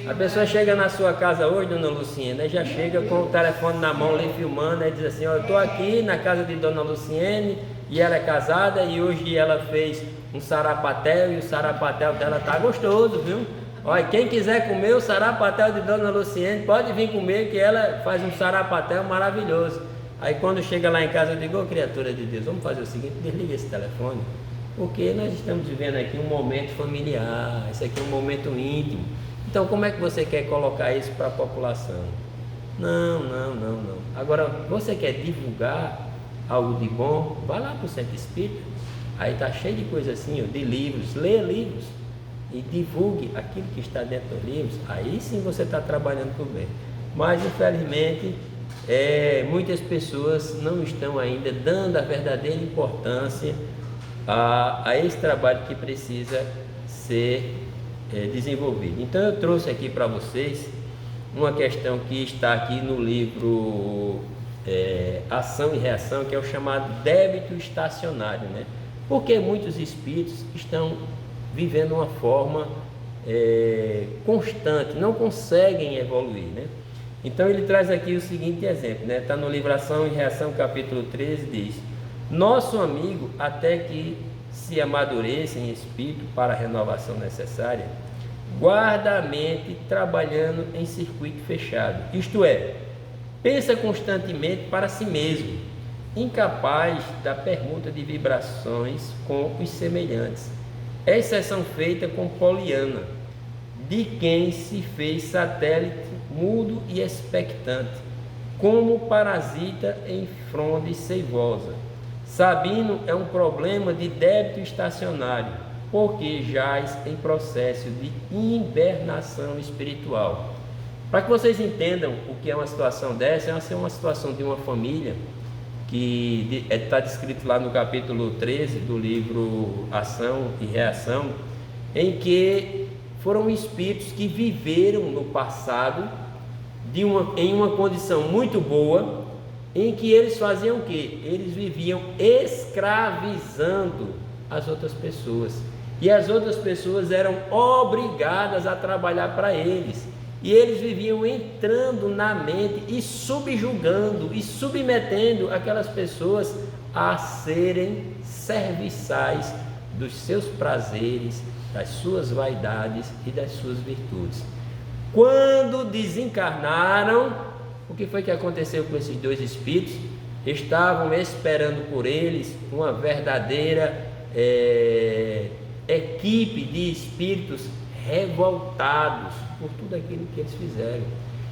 A pessoa chega na sua casa hoje, dona Luciene, já chega com o telefone na mão ali filmando, aí diz assim, eu estou aqui na casa de dona Luciene, e ela é casada, e hoje ela fez um sarapatel, e o sarapatel dela tá gostoso, viu? Olha, quem quiser comer o sarapatel de dona Luciene, pode vir comer, que ela faz um sarapatel maravilhoso. Aí quando chega lá em casa eu digo, ô criatura de Deus, vamos fazer o seguinte, desliga esse telefone, porque nós estamos vivendo aqui um momento familiar, isso aqui é um momento íntimo. Então como é que você quer colocar isso para a população? Não. Agora, você quer divulgar algo de bom? Vai lá para o Centro Espírita, aí está cheio de coisa assim, de livros, leia livros e divulgue aquilo que está dentro dos livros, aí sim você está trabalhando por bem. Mas infelizmente muitas pessoas não estão ainda dando a verdadeira importância a esse trabalho que precisa ser desenvolvido. Então eu trouxe aqui para vocês uma questão que está aqui no livro Ação e Reação, que é o chamado débito estacionário, né? Porque muitos espíritos estão vivendo uma forma constante, não conseguem evoluir, né? Então ele traz aqui o seguinte exemplo, né? Está no livro Ação e Reação, capítulo 13, diz: nosso amigo, até que se amadureça em espírito para a renovação necessária, guarda a mente trabalhando em circuito fechado, isto é, pensa constantemente para si mesmo, incapaz da permuta de vibrações com os semelhantes, exceção feita com Poliana, de quem se fez satélite mudo e expectante, como parasita em fronde seivosa. Sabino é um problema de débito estacionário, porque jaz em processo de hibernação espiritual. Para que vocês entendam o que é uma situação dessa, é uma situação de uma família que está descrito lá no capítulo 13 do livro Ação e Reação, em que foram espíritos que viveram no passado em uma condição muito boa, em que eles faziam o quê? Eles viviam escravizando as outras pessoas, e as outras pessoas eram obrigadas a trabalhar para eles, e eles viviam entrando na mente e subjugando e submetendo aquelas pessoas a serem serviçais dos seus prazeres, das suas vaidades e das suas virtudes. Quando desencarnaram, o que foi que aconteceu com esses dois espíritos? Estavam esperando por eles uma verdadeira equipe de espíritos revoltados por tudo aquilo que eles fizeram,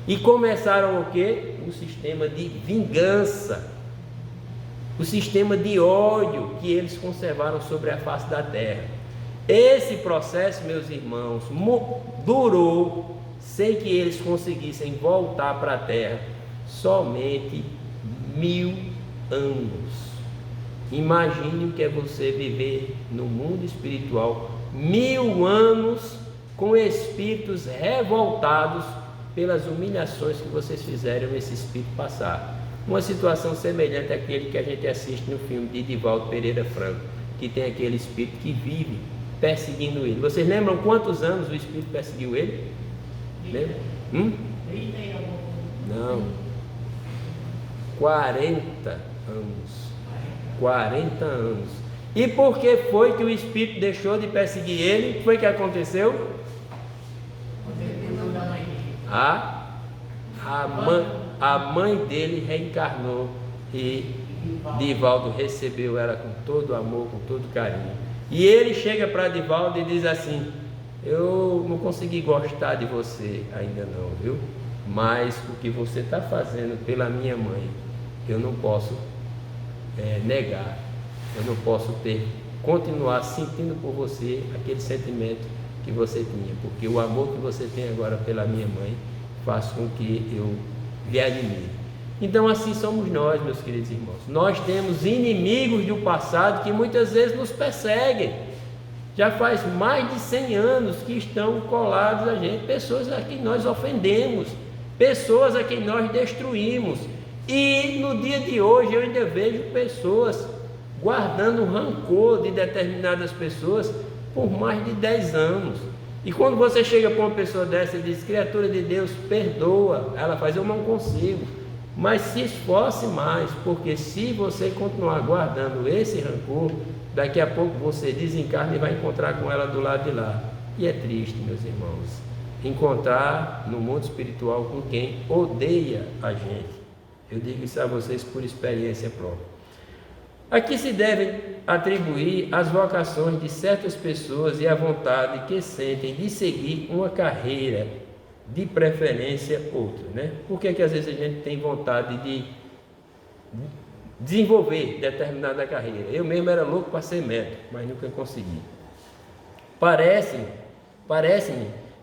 e começaram o quê? Um sistema de vingança, o sistema de ódio que eles conservaram sobre a face da terra. Esse processo, meus irmãos, durou, sem que eles conseguissem voltar para a terra, somente 1000 anos. Imagine o que é você viver no mundo espiritual 1000 anos com espíritos revoltados pelas humilhações que vocês fizeram esse espírito passar. Uma situação semelhante àquele que a gente assiste no filme de Divaldo Pereira Franco, que tem aquele espírito que vive perseguindo ele. Vocês lembram quantos anos o espírito perseguiu ele? Lembra? Não. 40 anos. 40 anos. E por que foi que o espírito deixou de perseguir ele? O que foi que aconteceu? A mãe dele reencarnou e Divaldo recebeu ela com todo amor, com todo carinho. E ele chega para Divaldo e diz assim: eu não consegui gostar de você ainda não, viu? Mas o que você está fazendo pela minha mãe, eu não posso negar. Eu não posso continuar sentindo por você aquele sentimento que você tinha, porque o amor que você tem agora pela minha mãe faz com que eu lhe admire. Então assim somos nós, meus queridos irmãos. Nós temos inimigos do passado que muitas vezes nos perseguem. Já faz mais de 100 anos que estão colados a gente, pessoas a quem nós ofendemos, pessoas a quem nós destruímos. E no dia de hoje eu ainda vejo pessoas guardando rancor de determinadas pessoas por mais de 10 anos. E quando você chega para uma pessoa dessa e diz: criatura de Deus, perdoa, ela faz: eu não consigo. Mas se esforce mais, porque se você continuar guardando esse rancor, daqui a pouco você desencarna e vai encontrar com ela do lado de lá. E é triste, meus irmãos, encontrar no mundo espiritual com quem odeia a gente. Eu digo isso a vocês por experiência própria. Aqui se devem atribuir as vocações de certas pessoas e a vontade que sentem de seguir uma carreira, de preferência outra, né? Por que às vezes a gente tem vontade de desenvolver determinada carreira? Eu mesmo era louco para ser médico, mas nunca consegui. Parece-me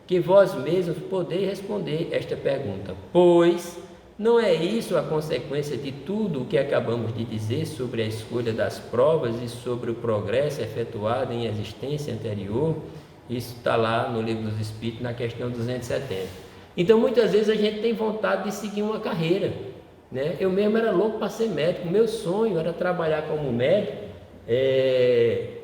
que vós mesmos podeis responder esta pergunta, pois não é isso a consequência de tudo o que acabamos de dizer sobre a escolha das provas e sobre o progresso efetuado em existência anterior? Isso está lá no Livro dos Espíritos, na questão 270. Então, muitas vezes a gente tem vontade de seguir uma carreira, né? Eu mesmo era louco para ser médico, meu sonho era trabalhar como médico,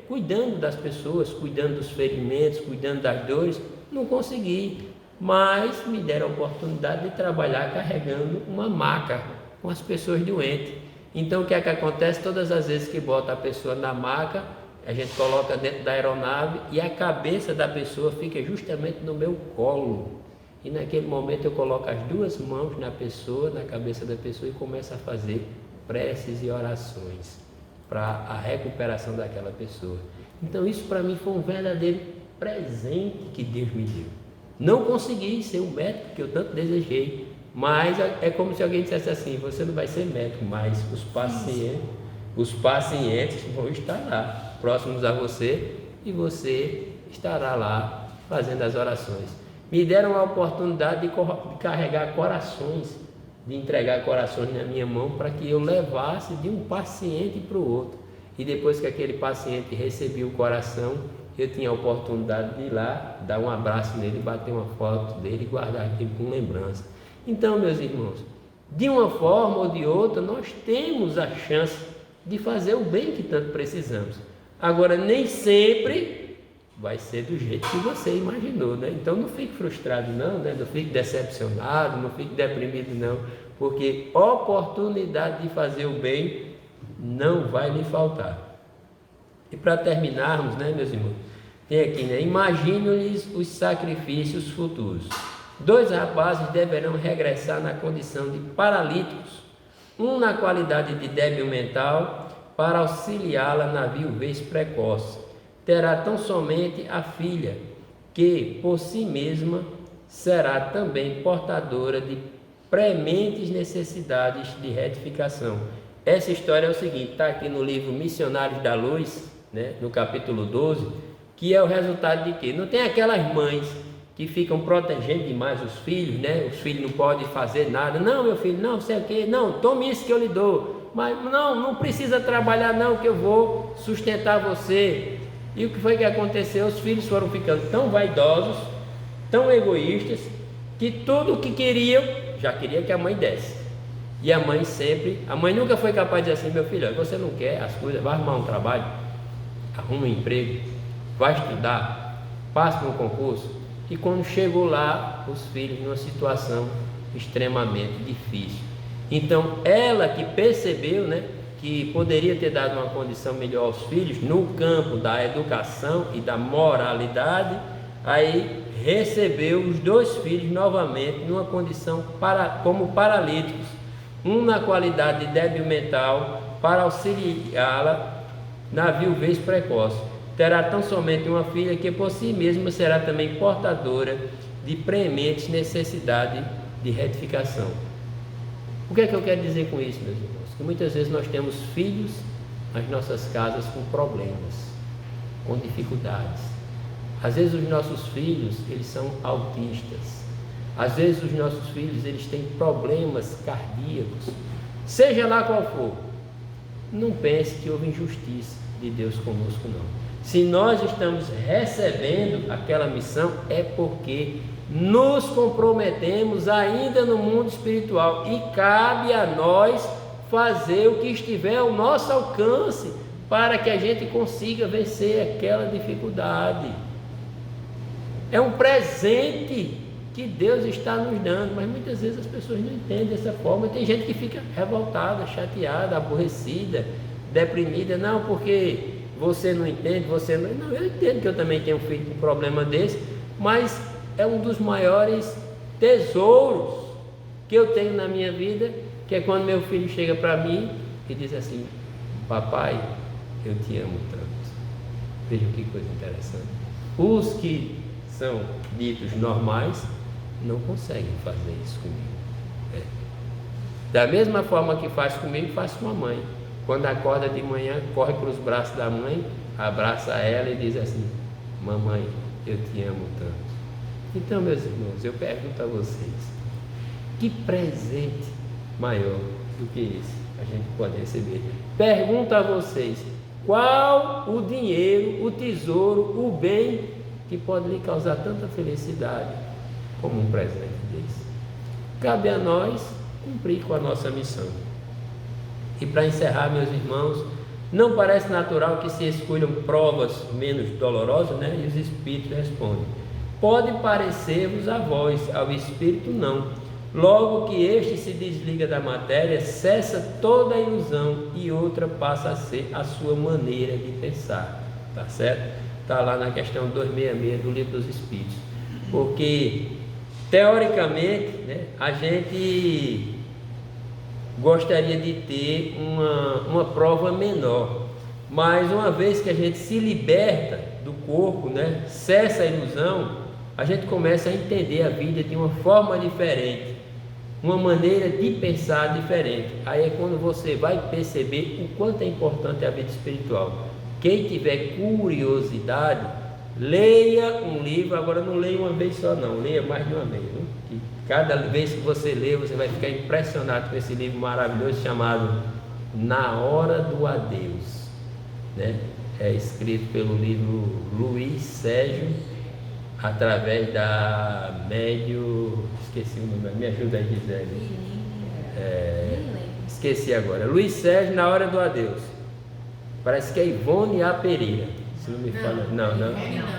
cuidando das pessoas, cuidando dos ferimentos, cuidando das dores. Não consegui, mas me deram a oportunidade de trabalhar carregando uma maca com as pessoas doentes. Então o que é que acontece? Todas as vezes que bota a pessoa na maca, a gente coloca dentro da aeronave e a cabeça da pessoa fica justamente no meu colo. E naquele momento eu coloco as duas mãos na pessoa, na cabeça da pessoa, e começo a fazer preces e orações para a recuperação daquela pessoa. Então isso para mim foi um verdadeiro presente que Deus me deu. Não consegui ser o médico que eu tanto desejei, mas é como se alguém dissesse assim: você não vai ser médico, mas os pacientes vão estar lá, próximos a você, e você estará lá fazendo as orações. Me deram a oportunidade de carregar corações, de entregar corações na minha mão para que eu levasse de um paciente para o outro. E depois que aquele paciente recebia o coração, eu tinha a oportunidade de ir lá, dar um abraço nele, bater uma foto dele e guardar aquilo com lembrança. Então, meus irmãos, de uma forma ou de outra, nós temos a chance de fazer o bem que tanto precisamos. Agora, nem sempre vai ser do jeito que você imaginou, né? Então não fique frustrado não, né? Não fique decepcionado, não fique deprimido não, porque oportunidade de fazer o bem não vai lhe faltar. E para terminarmos, né, meus irmãos, tem aqui, né? Imagine-lhes os sacrifícios futuros. 2 rapazes deverão regressar na condição de paralíticos, um na qualidade de débil mental, para auxiliá-la na viuvez precoce. Terá tão somente a filha, que por si mesma será também portadora de prementes necessidades de retificação. Essa história é o seguinte, está aqui no livro Missionários da Luz, né, no capítulo 12, que é o resultado de quê? Não tem aquelas mães que ficam protegendo demais os filhos, né? Os filhos não podem fazer nada. Não, meu filho, não sei o quê, não, tome isso que eu lhe dou, mas não precisa trabalhar não, que eu vou sustentar você. E o que foi que aconteceu? Os filhos foram ficando tão vaidosos, tão egoístas, que tudo o que queriam, já queria que a mãe desse. E a mãe nunca foi capaz de dizer assim: meu filho, você não quer as coisas, vai arrumar um trabalho, arruma um emprego, vai estudar, passa por um concurso. E quando chegou lá, os filhos numa situação extremamente difícil. Então ela que percebeu, né, que poderia ter dado uma condição melhor aos filhos no campo da educação e da moralidade, aí recebeu os 2 filhos novamente numa condição como paralíticos, um na qualidade de débil mental, para auxiliá-la na viuvez precoce. Terá tão somente uma filha, que por si mesma será também portadora de prementes necessidade de retificação. O que é que eu quero dizer com isso, meus irmãos? Que muitas vezes nós temos filhos nas nossas casas com problemas, com dificuldades. Às vezes os nossos filhos, eles são autistas. Às vezes os nossos filhos, eles têm problemas cardíacos. Seja lá qual for, não pense que houve injustiça de Deus conosco, não. Se nós estamos recebendo aquela missão, é porque nos comprometemos ainda no mundo espiritual, e cabe a nós fazer o que estiver ao nosso alcance para que a gente consiga vencer aquela dificuldade. É um presente que Deus está nos dando, mas muitas vezes as pessoas não entendem dessa forma. Tem gente que fica revoltada, chateada, aborrecida, deprimida. Não, porque você não entende, você não... Não, eu entendo que eu também tenho um filho com um problema desse, mas é um dos maiores tesouros que eu tenho na minha vida, que é quando meu filho chega para mim e diz assim: papai, eu te amo tanto. Veja que coisa interessante. Os que são ditos normais não conseguem fazer isso comigo. Da mesma forma que faz comigo, faz com a mãe. Quando acorda de manhã, corre para os braços da mãe, abraça ela e diz assim: mamãe, eu te amo tanto. Então, meus irmãos, eu pergunto a vocês, que presente maior do que esse a gente pode receber? Pergunto a vocês, qual o dinheiro, o tesouro, o bem que pode lhe causar tanta felicidade como um presente desse? Cabe a nós cumprir com a nossa missão. E para encerrar, meus irmãos, Não parece natural que se escolham provas menos dolorosas, né? E os espíritos respondem: pode parecer-vos a vós, ao espírito não. Logo que este se desliga da matéria, cessa toda a ilusão e outra passa a ser a sua maneira de pensar. Tá certo? Está lá na questão 266 do Livro dos Espíritos. Porque, teoricamente, né, a gente gostaria de ter uma prova menor, mas uma vez que a gente se liberta do corpo, né, cessa a ilusão, a gente começa a entender a vida de uma forma diferente, uma maneira de pensar diferente. Aí é quando você vai perceber o quanto é importante a vida espiritual. Quem tiver curiosidade, leia um livro. Agora não leia uma vez só não, leia mais de uma vez, viu? Que cada vez que você lê, você vai ficar impressionado com esse livro maravilhoso chamado Na Hora do Adeus, né? É escrito pelo livro Luiz Sérgio, através da médium, esqueci o nome, me ajuda aí, Gisele. Esqueci agora. Luiz Sérgio, Na Hora do Adeus. Parece que é Ivone A. Pereira, se não me falha. Não.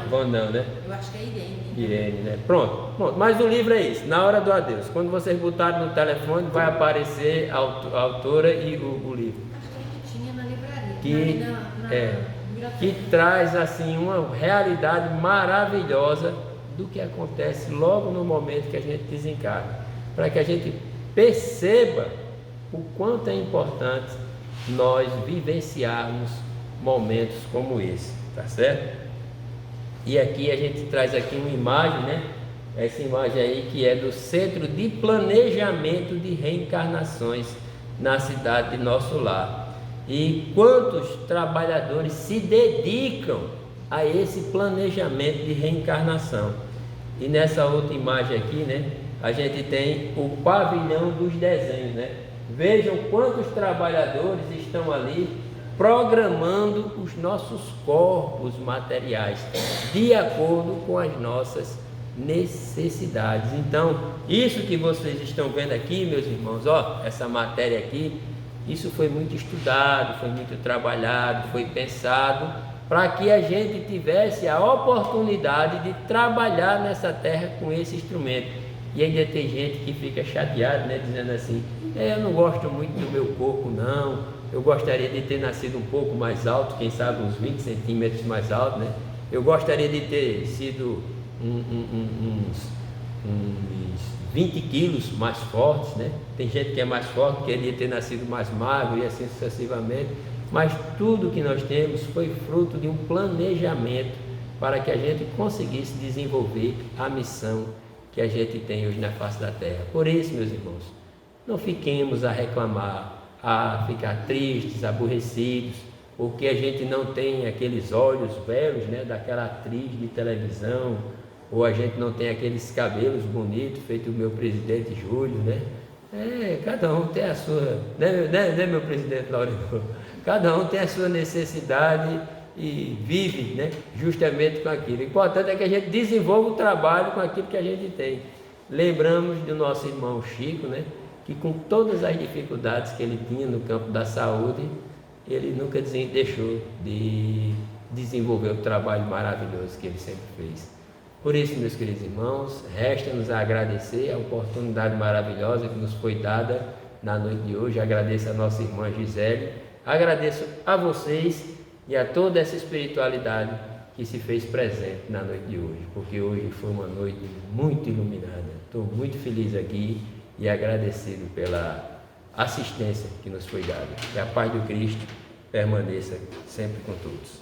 Ivone não, né? Eu acho que é Irene. Irene, né? Pronto. Mas o livro é isso, Na Hora do Adeus. Quando vocês botarem no telefone, vai aparecer a autora e o livro. Acho que tinha na livraria. Que traz assim uma realidade maravilhosa do que acontece logo no momento que a gente desencarna, para que a gente perceba o quanto é importante nós vivenciarmos momentos como esse, tá certo? E aqui a gente traz aqui uma imagem, né? Essa imagem aí que é do Centro de Planejamento de Reencarnações na cidade de Nosso Lar. E quantos trabalhadores se dedicam a esse planejamento de reencarnação. E nessa outra imagem aqui, né, a gente tem o pavilhão dos desenhos, né? Vejam quantos trabalhadores estão ali programando os nossos corpos materiais de acordo com as nossas necessidades. Então, isso que vocês estão vendo aqui, meus irmãos, ó, essa matéria aqui, isso foi muito estudado, foi muito trabalhado, foi pensado para que a gente tivesse a oportunidade de trabalhar nessa terra com esse instrumento. E ainda tem gente que fica chateada, né, dizendo assim: eu não gosto muito do meu corpo não, eu gostaria de ter nascido um pouco mais alto, quem sabe uns 20 centímetros mais alto, né? Eu gostaria de ter sido uns 20 quilos mais fortes, né? Tem gente que é mais forte, queria ter nascido mais magro e assim sucessivamente, mas tudo que nós temos foi fruto de um planejamento para que a gente conseguisse desenvolver a missão que a gente tem hoje na face da terra. Por isso, meus irmãos, não fiquemos a reclamar, a ficar tristes, aborrecidos, porque a gente não tem aqueles olhos belos, né, daquela atriz de televisão, ou a gente não tem aqueles cabelos bonitos, feito o meu presidente Júlio, né? Cada um tem a sua, né, meu presidente Laurino? Cada um tem a sua necessidade e vive, né, justamente com aquilo. O importante é que a gente desenvolva o trabalho com aquilo que a gente tem. Lembramos do nosso irmão Chico, né, que com todas as dificuldades que ele tinha no campo da saúde, ele nunca deixou de desenvolver o trabalho maravilhoso que ele sempre fez. Por isso, meus queridos irmãos, resta-nos a agradecer a oportunidade maravilhosa que nos foi dada na noite de hoje. Agradeço a nossa irmã Gisele, agradeço a vocês e a toda essa espiritualidade que se fez presente na noite de hoje, porque hoje foi uma noite muito iluminada. Estou muito feliz aqui e agradecido pela assistência que nos foi dada. Que a paz do Cristo permaneça sempre com todos.